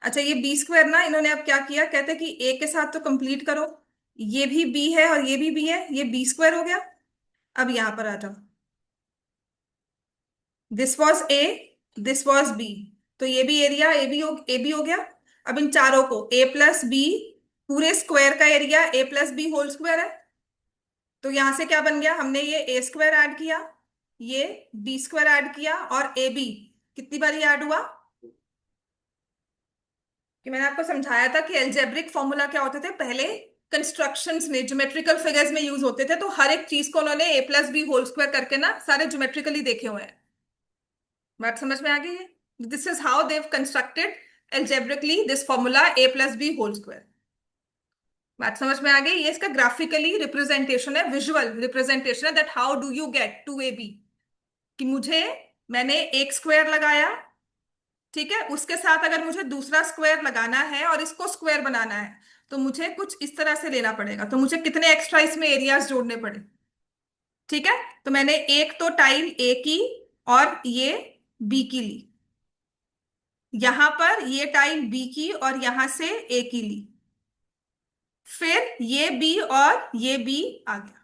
अच्छा, ये बी स्क्वायर ना, इन्होंने अब क्या किया, कहते हैं कि ए के साथ तो कंप्लीट करो, ये भी बी है और ये भी बी है, ये बी स्क्वायर हो गया। अब यहां पर आ जाओ, this was A, this was B, तो ये भी एरिया ए बी हो गया। अब इन चारों को ए प्लस बी, पूरे स्क्वायर का area A plus B whole square है। तो यहां से क्या बन गया, हमने ये ए स्क्वायर ऐड किया, ये बी स्क्वायर ऐड किया, और ए बी कितनी बार ऐड हुआ, कि मैंने आपको समझाया था कि एल्जेब्रिक फॉर्मूला क्या होते थे पहले, कंस्ट्रक्शंस में ज्योमेट्रिकल फिगर्स में यूज होते थे, तो हर एक चीज को उन्होंने ए प्लस बी होल स्क्वायर करके ना सारे ज्योमेट्रिकली देखे हुए हैं। बात समझ में आ गई है, this is how they constructed algebraically this formula A plus B whole square. बात समझ में आ गई, ये इसका ग्राफिकली रिप्रेजेंटेशन है, विजुअल रिप्रेजेंटेशन है, that how do you get to A B, कि मुझे, मैंने एक स्क्वायर लगाया, ठीक है, उसके साथ अगर मुझे दूसरा स्क्वायर लगाना है और इसको स्क्वायर बनाना है, तो मुझे कुछ इस तरह से लेना पड़ेगा, तो मुझे कितने एक्स्ट्रा इसमें एरियाज जोड़ने पड़े, ठीक है। तो मैंने एक तो टाइल ए की और ये बी की ली, यहां पर ये टाइल बी की और यहां से ए की ली, फिर ये बी और ये बी आ गया।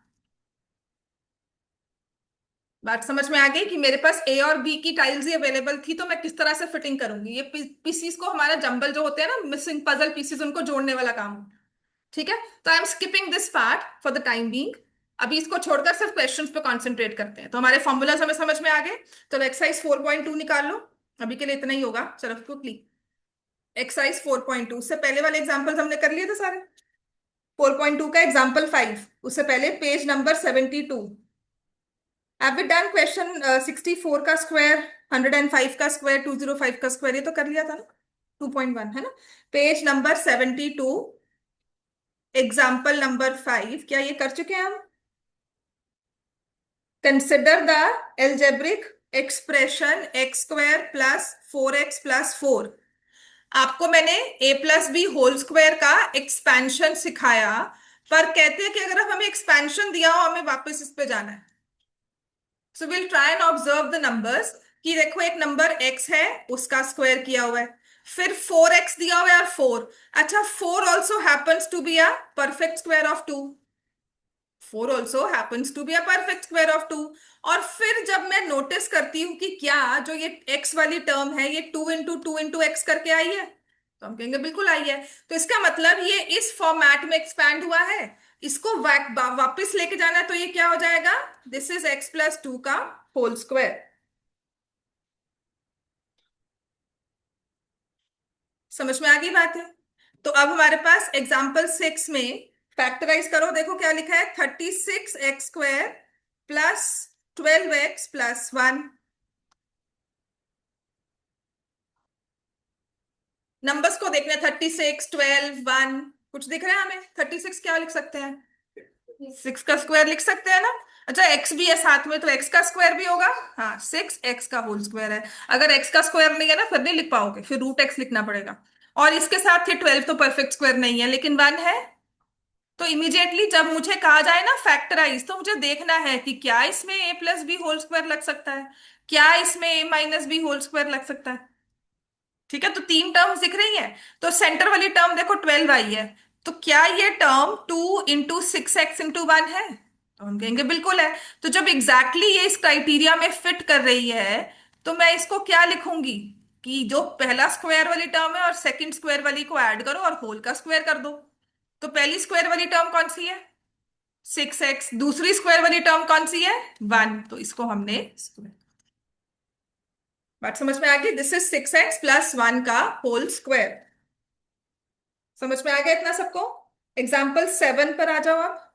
बात समझ में आ गई कि मेरे पास ए और बी की टाइल्स ही अवेलेबल थी, तो मैं किस तरह से फिटिंग करूंगी, ये पीसीस को, हमारा जंबल जो होते हैं ना, मिसिंग पजल पीसीस, उनको जोड़ने वाला काम, ठीक है। तो I am skipping this part for the time being. अभी इसको छोड़कर सिर्फ क्वेश्चंस पे कंसंट्रेट करते हैं। तो हमारे फॉर्मूलाज हमें समझ में आ गए, तो एक्सरसाइज 4.2 निकाल लो। अभी के लिए इतना ही होगा, चलो क्विकली। एक्सरसाइज 4.2 से पहले वाले एग्जांपल्स हमने कर लिए थे सारे। 4.2 का एग्जांपल 5, उससे पहले page number 72। Have we done question 64 का स्क्वायर, 105 का स्क्वायर, 205 का स्क्वायर, ये तो कर लिया था ना, 2.1 है ना। पेज नंबर 72, एग्जाम्पल नंबर 5, क्या ये कर चुके हैं हम। Consider the algebraic expression x square plus 4x+4। आपको मैंने ए प्लस बी होल स्क्वायर का एक्सपेंशन सिखाया, पर कहते हैं कि अगर अब हमें एक्सपेंशन दिया हो, हमें वापस इस पे जाना है। So will try and observe the numbers, कि देखो एक नंबर एक्स है, उसका स्क्वायर किया हुआ है, फिर 4x दिया हुआ है और 4। अच्छा, 4 also happens to be a perfect square of 2, 4 also happens to be a perfect square of 2। और फिर जब मैं नोटिस करती हूँ कि क्या जो ये x वाली टर्म है, ये 2 × 2 × x करके आई है, तो हम कहेंगे बिल्कुल आई है। तो इसका मतलब ये इस फॉर्मेट में एक्सपैंड हुआ है, इसको वापस लेके जाना है, तो ये क्या हो जाएगा, दिस इज x+2 का होल स्क्वायर। समझ में आ गई बात है। तो अब हमारे पास एग्जाम्पल 6 में फैक्टराइज करो, देखो क्या लिखा है, 36x² प्लस 12x+1। नंबर्स को देखना है, 36, 12, 1, कुछ दिख रहा है हमें, 36 क्या लिख सकते हैं, 6 का स्क्वायर लिख सकते हैं ना। अच्छा, एक्स भी है साथ में, तो एक्स का स्क्वायर भी होगा, हाँ, 6x का होल स्क्वायर है। अगर एक्स का स्क्वायर नहीं है ना, फिर नहीं लिख पाओगे, फिर √x लिखना पड़ेगा। और इसके साथ ये 12 तो परफेक्ट स्क्वायर नहीं है, लेकिन 1 है। तो इमीडिएटली जब मुझे कहा जाए ना फैक्टराइज, तो मुझे देखना है कि क्या इसमें ए प्लस बी होल स्क्वायर लग सकता है, क्या इसमें ए माइनस बी होल स्क्वायर लग सकता है, ठीक है। तो 3 टर्म्स दिख रही हैं, तो सेंटर वाली टर्म देखो 12 आई है, तो क्या ये टर्म 2 × 6x × 1 है, तो हम कहेंगे बिल्कुल है। तो जब एग्जैक्टली ये इस क्राइटेरिया में फिट कर रही है, तो मैं इसको क्या लिखूंगी, कि जो पहला स्क्वायर वाली टर्म है और सेकंड स्क्वायर वाली को ऐड करो और होल का स्क्वायर कर दो। तो पहली स्क्वायर वाली टर्म कौन सी है, 6x, दूसरी स्क्वायर वाली टर्म कौन सी है, 1, तो इसको हमने स्क्वायर। बात समझ में आ गई? दिस इज 6x+1 का होल स्क्वायर। समझ में आ गया इतना सबको? एग्जाम्पल 7 पर आ जाओ आप।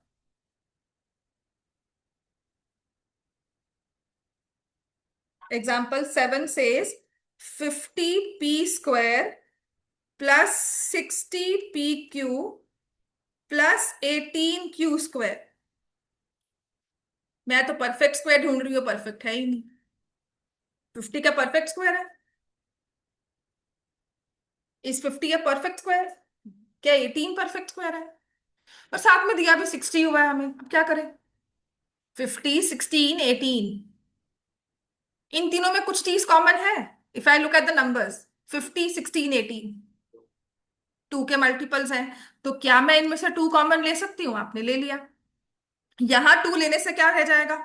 Example 7 says 50p² +60p³ +18q²। मैं तो परफेक्ट स्क्वायर ढूंढ रही हूँ, परफेक्ट है ही नहीं। 50 का परफेक्ट स्क्वायर है? इस 50 का परफेक्ट स्क्वायर? क्या 18 परफेक्ट स्क्वायर है? और साथ में दिया भी 60 हुआ है हमें, अब क्या करें? 50, 16, 18, इन तीनों में कुछ चीज कॉमन है। If I look at the numbers, 50, 16, 18 two के मल्टीपल्स हैं। तो क्या मैं इनमें से टू कॉमन ले सकती हूँ? आपने ले लिया। यहां टू लेने से क्या रह जाएगा?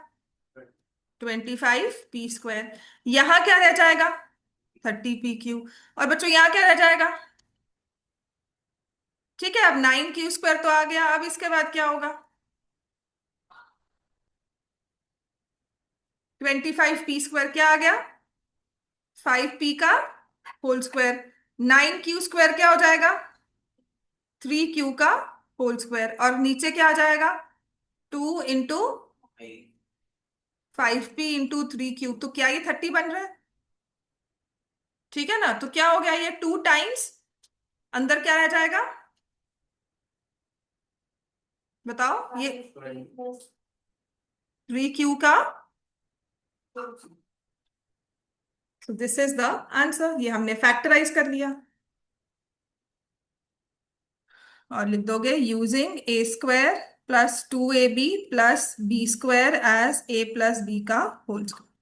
25p²। यहां क्या रह जाएगा? 30p³। और बच्चों यहां क्या रह जाएगा? ठीक है, अब 9q² तो आ गया। अब इसके बाद क्या होगा? 25p² क्या आ गया? 5p का होल स्क्वायर। 9q² क्या हो जाएगा? 3q का होल स्क्वायर। और नीचे क्या आ जाएगा? 2 इंटू 5p इंटू 3q। तो क्या ये 30 बन रहा है? ठीक है ना? तो क्या हो गया? ये 2 टाइम्स अंदर क्या रह जाएगा? बताओ ये। 3q का। This is the answer. ये हमने फैक्टराइज कर लिया। और लिख दोगे using a² +2ab +b² as a+b का होल स्क्वायर।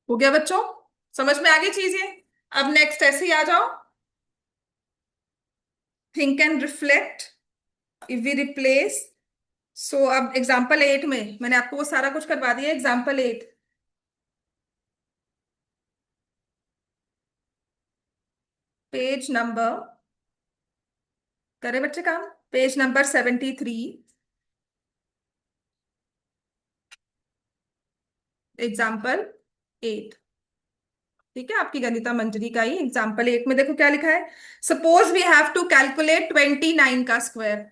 हो गया बच्चों? समझ में आ गई चीज ये? अब नेक्स्ट ऐसे ही आ जाओ। Think and reflect. If we replace. So अब एग्जाम्पल 8 में मैंने आपको वो सारा कुछ करवा दिया। एग्जाम्पल 8, पेज नंबर, करे बच्चे काम, पेज नंबर 73, एग्जाम्पल 8। ठीक है, आपकी गणिता मंजरी का ही एग्जाम्पल 8 में देखो क्या लिखा है। Suppose we have to calculate 29 का स्क्वायर।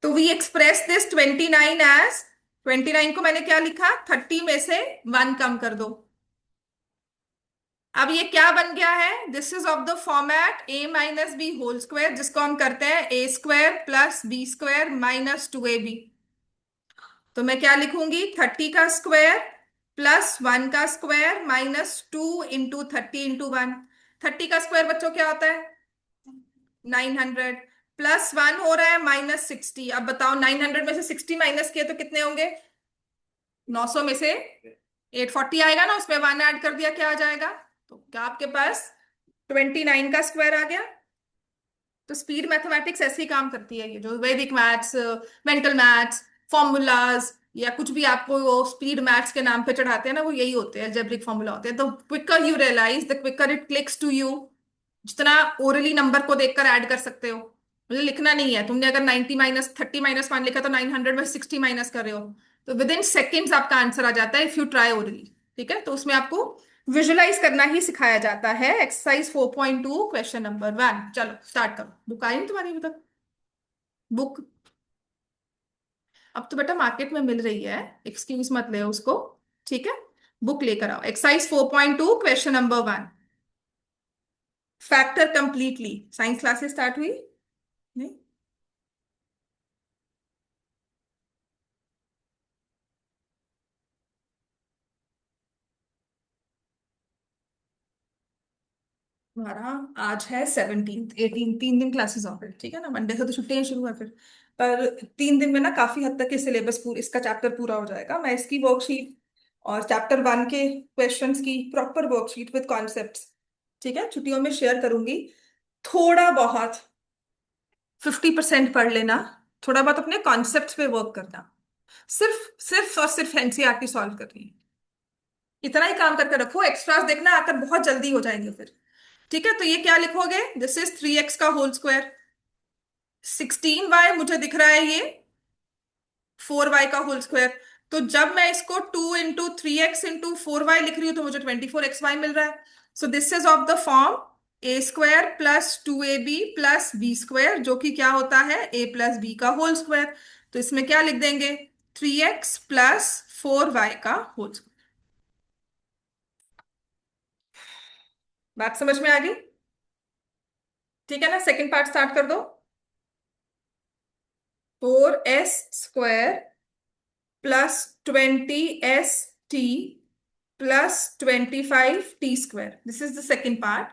तो वी एक्सप्रेस दिस 29 एज, 29 को मैंने क्या लिखा? 30 में से 1 कम कर दो। अब ये क्या बन गया है? This is of the format a - b whole square, जिसको हम करते हैं a² +b² -2ab। तो मैं क्या लिखूंगी? 30 का स्क्वायर +1 का स्क्वायर -2 इंटू 30 इंटू 1। 30 का स्क्वायर बच्चों क्या होता है? 900। +1 हो रहा है -60। अब बताओ 900 में से 60 माइनस किए तो कितने होंगे? 900 में से 840 आएगा ना, उसमें 1 ऐड कर दिया, क्या आ जाएगा? तो क्या आपके पास 29 का स्क्वायर आ गया? तो स्पीड मैथमेटिक्स ऐसे ही काम करती है। ये जो वैदिक मैथ्स, मेंटल मैथ्स, फॉर्मूलाज या कुछ भी आपको वो स्पीड मैथ्स के नाम पे चढ़ाते हैं ना, वो यही होते हैं, अलजेब्रिक फॉर्मूला होते हैं। तो quicker you realise, the quicker it clicks to you. जितना ओरली नंबर को देखकर ऐड कर सकते हो, मुझे लिखना नहीं है। तुमने अगर 90 - 30 - 1 लिखा तो 900 में 60 माइनस कर रहे हो, तो विद इन सेकेंड्स आपका आंसर आ जाता है इफ यू ट्राई ओरली। ठीक है, तो उसमें आपको विजुलाइज करना ही सिखाया जाता है। Exercise 4.2 question number 1। चलो स्टार्ट करो। बुक आई नहीं तुम्हारी अभी तक? बुक अब तो बेटा मार्केट में मिल रही है, एक्सक्यूज मत ले उसको। ठीक है, बुक लेकर आओ। Exercise 4.2 question number 1। Factor completely. Science classes start हुई नहीं? हमारा आज है 17, 18, 3 दिन क्लासेस और फिर ठीक है ना, मंडे से तो छुट्टियां शुरू है फिर। पर 3 दिन में ना काफी हद तक ये सिलेबस पूरा, इसका चैप्टर पूरा हो जाएगा। मैं इसकी वर्कशीट और चैप्टर 1 के क्वेश्चंस की प्रॉपर वर्कशीट विद कॉन्सेप्ट्स, ठीक है, छुट्टियों में शेयर करूंगी। थोड़ा बहुत 50% पढ़ लेना, थोड़ा बहुत अपने कॉन्सेप्ट्स पे वर्क करना, सिर्फ सिर्फ और सिर्फ एनसीईआरटी सॉल्व करनी है। इतना ही काम करके रखो, एक्स्ट्रास देखना आकर बहुत जल्दी हो जाएंगे फिर। ठीक है, तो ये क्या लिखोगे, दिस इज 3x का होल स्क्वायर। 16y मुझे दिख रहा है ये 4y का होल स्क्वायर। तो जब मैं इसको 2 × 3x × 4y लिख रही हूं तो मुझे 24xy मिल रहा है। So this is of the form a² + 2ab + b² जो कि क्या होता है a + b का होल स्क्वायर। तो इसमें क्या लिख देंगे, 3x + 4y का होल स्क्वायर। बात समझ में आ गई? ठीक है ना, सेकंड पार्ट स्टार्ट कर दो। 4s² +20st +25t², this is the second part.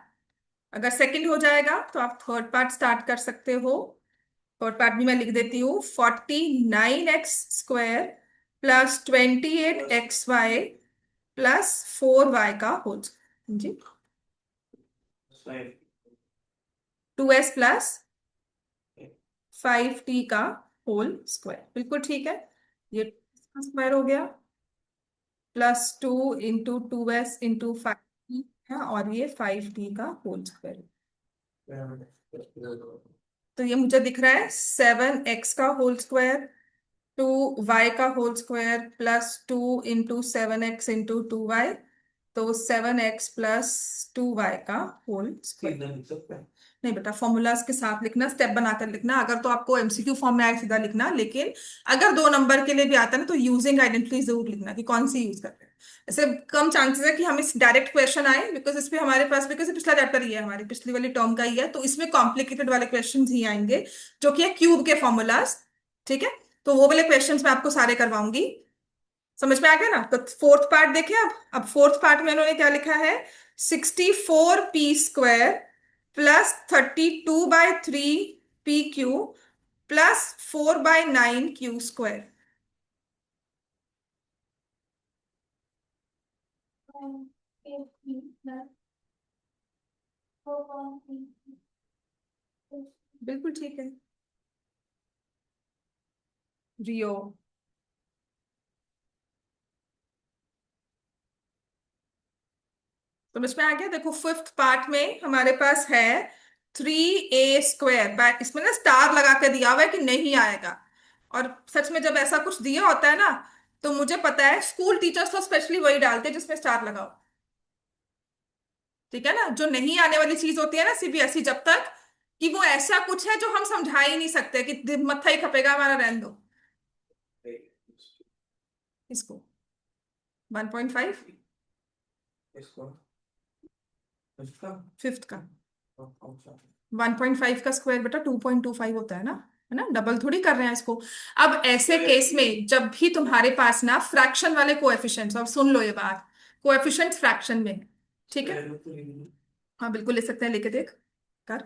अगर सेकंड हो जाएगा तो आप थर्ड पार्ट स्टार्ट कर सकते हो। थर्ड पार्ट भी मैं लिख देती हूँ, 49x² +28xy +4y का होल जी, 2s +5t का होल स्क्वायर, बिल्कुल ठीक है। ये स्क्वायर हो गया, +2 × 2s × 5t है, और ये 5t का होल स्क्वायर। तो ये मुझे दिख रहा है 7x का होल स्क्वायर 2y का होल स्क्वायर +2 × 7x × 2y, तो 7x +2y का होल स्क्वायर। नहीं बेटा, फॉर्मूलाज के साथ लिखना, स्टेप बनाकर लिखना। अगर तो आपको एमसीक्यू फॉर्म में आए सीधा लिखना, लेकिन अगर 2 नंबर के लिए भी आता है ना तो यूजिंग आइडेंटिटी जरूर लिखना कि कौन सी यूज कर रहे हैं। ऐसे कम चांसेस है कि हम इस डायरेक्ट क्वेश्चन आए, बिकॉज इस पे हमारे पास, बिकॉज पिछला चैप्टर ही है, हमारी पिछली वाली टर्म का ही है, तो इसमें कॉम्प्लिकेटेड वाले क्वेश्चन ही आएंगे जो कि है क्यूब के फॉर्मूलाज। ठीक है, तो वो वाले क्वेश्चंस मैं आपको सारे करवाऊंगी। समझ में आ गया ना? तो फोर्थ पार्ट देखें। अब फोर्थ पार्ट में उन्होंने क्या लिखा है, 64p² +32/3pq +4/9q²। बिल्कुल ठीक है रियो। समझ में आ गया? देखो फिफ्थ पार्ट में हमारे पास है 3a², इसमें ना स्टार लगा के दिया हुआ है कि नहीं आएगा। और सच में जब ऐसा कुछ दिया होता है ना, तो मुझे पता है स्कूल टीचर्स तो स्पेशली वही डालते हैं जिसमें स्टार लगाओ। ठीक है ना, जो नहीं आने वाली चीज होती है ना सीबीएसई, जब तक कि वो ऐसा कुछ है जो हम समझा ही नहीं सकते कि मत्था ही खपेगा हमारा, रहने दो इसको। 1.5 फिफ्थ का 1.5 का स्क्वायर बेटा 2.25 होता है ना, डबल थोड़ी कर रहे हैं इसको। अब ऐसे केस में जब भी तुम्हारे पास ना फ्रैक्शन वाले कोएफिशिएंट्स, अब सुन लो ये बात, कोएफिशिएंट्स फ्रैक्शन में, ठीक है, हाँ बिल्कुल ले सकते हैं, लेके देख कर।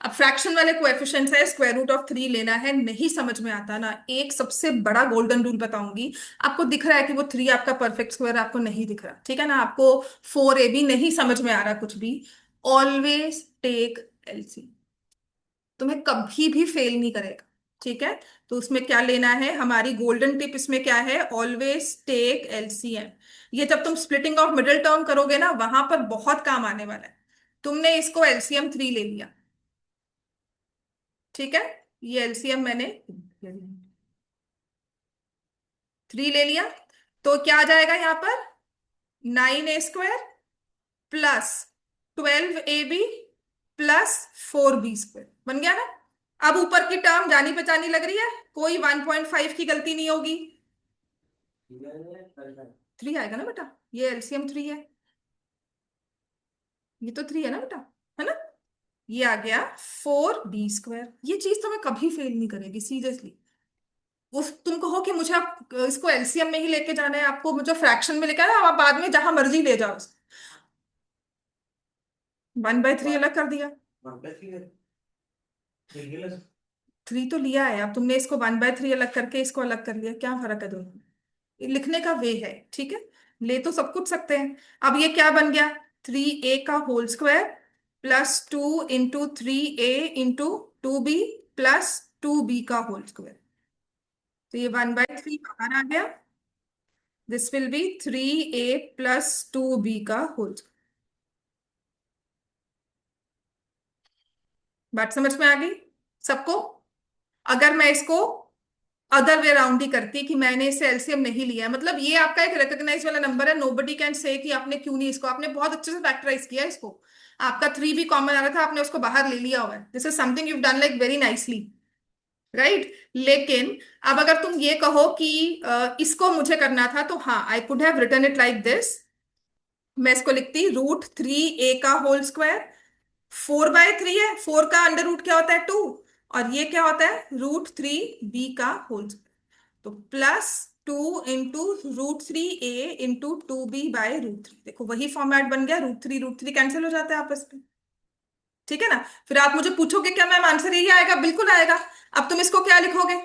अब फ्रैक्शन वाले कोएफिशिएंट्स है, √3 लेना है, नहीं समझ में आता ना, एक सबसे बड़ा गोल्डन रूल बताऊंगी। आपको दिख रहा है कि वो 3 आपका परफेक्ट स्क्वायर, आपको नहीं दिख रहा, ठीक है ना, आपको 4ab नहीं समझ में आ रहा कुछ भी, ऑलवेज टेक एलसी, तुम्हें कभी भी फेल नहीं करेगा। ठीक है, तो उसमें क्या लेना है, हमारी गोल्डन टिप इसमें क्या है, ऑलवेज टेक एलसीएम। ये जब तुम स्प्लिटिंग ऑफ मिडिल टर्म करोगे ना, वहां पर बहुत काम आने वाला है। तुमने इसको LCM 3 ले लिया, ठीक है, ये LCM मैंने 3 ले लिया, तो क्या आ जाएगा यहाँ पर, 9a² +12ab +4b² बन गया ना। अब ऊपर की टर्म जानी पहचानी लग रही है, कोई 1.5 की गलती नहीं होगी, 3 आएगा ना बेटा, ये LCM 3 है, ये तो 3 है ना बेटा, है ना, ये आ गया 4b²। ये चीज तुम्हें कभी फेल नहीं करेगी सीरियसली। उस तुम कहो कि मुझे आप इसको एलसीएम में ही लेके जाना है, आपको मुझे फ्रैक्शन में लेके आना, आप बाद में जहां मर्जी ले जाओ। 1/3 अलग कर दिया, 3 तो लिया है, अब तुमने इसको 1/3 अलग करके इसको अलग कर लिया, क्या फर्क है दोनों में? ये लिखने का वे है, ठीक है। ले तो सब कुछ सकते हैं। अब ये क्या बन गया, 3a का whole square plus 2 × 3a × 2b plus 2b का होल स्क्वायर। तो ये 1/3 बाहर आ गया। This will be 3a plus 2b का होल। बात समझ में आ गई सबको? अगर मैं इसको अदर वे राउंड ही करती कि मैंने इसे एलसीएम नहीं लिया है, मतलब ये आपका एक रिकॉग्नाइज वाला नंबर है, नोबडी कैन से कि आपने क्यों नहीं, इसको आपने बहुत अच्छे से फैक्टराइज किया है इसको। आपका 3 भी कॉमन आ रहा था, आपने उसको बाहर ले लिया हुआ है। This is something you done like very nicely, right. लेकिन अब अगर तुम ये कहो कि इसको मुझे करना था, तो हाँ, I could have written it like this. मैं इसको लिखती √3a का होल स्क्वायर। 4/3 है, 4 का अंडर रूट क्या होता है, 2। और ये क्या होता है, √3b का होल स्क्वायर। तो प्लस 2 × √3a × 2b/√3। देखो वही फॉर्मेट बन गया, √3 कैंसिल हो जाता है आपस में। ठीक है ना? फिर आप मुझे पूछोगे क्या मैम आंसर यही आएगा? बिल्कुल आएगा। अब तुम इसको क्या लिखोगे,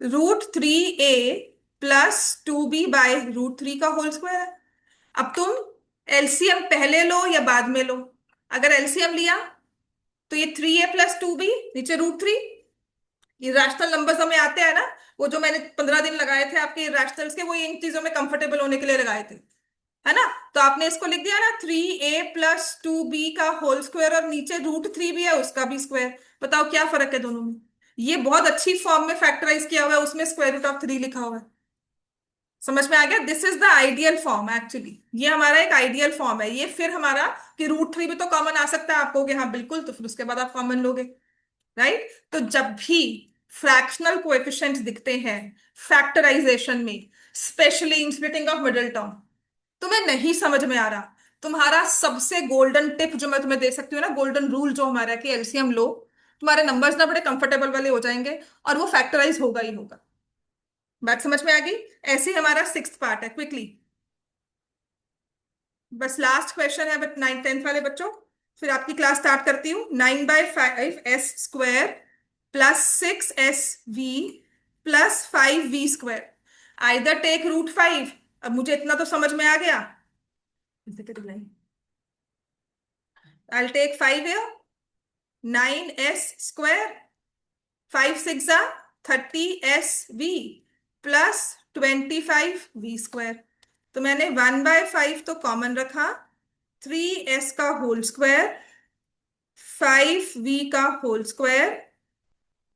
√3a प्लस 2b/√3 का होल स्क्वायर है। अब तुम एलसीएम पहले लो या बाद में लो। अगर एलसीएम लिया तो ये 3a प्लस 2b, नीचे √3। ये रैशनल नंबर्स हमें आते हैं ना, वो जो मैंने 15 दिन लगाए थे आपके रैशनल्स के, वो इन चीजों में कंफर्टेबल होने के लिए लगाए थे, है ना? तो आपने इसको लिख दिया ना, 3a प्लस 2b का होल स्क्वायर, और नीचे √3 भी है उसका भी स्क्वायर। बताओ क्या फर्क है दोनों में? ये बहुत अच्छी फॉर्म में फैक्टराइज किया हुआ है, उसमें √3 लिखा हुआ है। समझ में आ गया? This is the ideal form actually. ये हमारा एक आइडियल फॉर्म है ये। फिर हमारा कि √3 भी तो कॉमन आ सकता है, आप कहोगे हाँ बिल्कुल, तो फिर उसके बाद आप कॉमन लोगे, राइट। तो जब भी फ्रैक्शनल कोएफिशिएंट्स दिखते हैं फैक्टराइजेशन में, specially in splitting of middle term, तुम्हें नहीं समझ में आ रहा, तुम्हारा सबसे गोल्डन टिप जो मैं तुम्हें दे सकती हूँ ना, गोल्डन रूल जो हमारा है कि एलसीएम लो, तुम्हारे नंबर्स ना बड़े कंफर्टेबल वाले हो जाएंगे, और वो फैक्टराइज होगा ही होगा। बात समझ में आ गई? ऐसे ही हमारा 6th पार्ट है, क्विकली बस लास्ट क्वेश्चन है, बट 9th 10th वाले बच्चों, फिर आपकी क्लास स्टार्ट करती हूँ। 9/5s² plus 6sv plus 5v²। Either take √5। अब मुझे इतना तो समझ में आ गया, I take 5 here, 9s², 5 6 30sv plus 25v²। तो मैंने 1/5 तो कॉमन रखा, 3s का होल स्क्वायर, 5v का whole square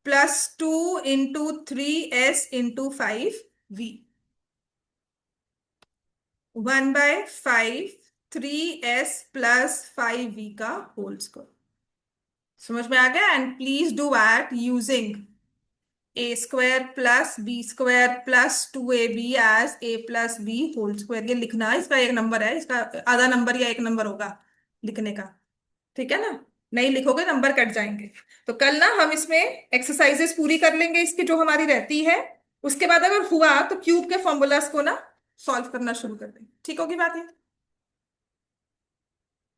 plus 2 × 3s × 5v। 1/5 3s plus 5v का होल स्क्वायर। समझ में आ गया? And please do it using a² plus b² plus 2ab as a plus b whole square. ये लिखना, इसका एक नंबर है, इसका आधा नंबर या एक नंबर होगा लिखने का। ठीक है ना? नहीं लिखोगे नंबर कट जाएंगे। तो कल ना हम इसमें एक्सरसाइजेस पूरी कर लेंगे इसकी जो हमारी रहती है। उसके बाद अगर हुआ तो क्यूब के फॉर्मूलाज को ना सॉल्व करना शुरू कर देंगे। ठीक होगी बात ये?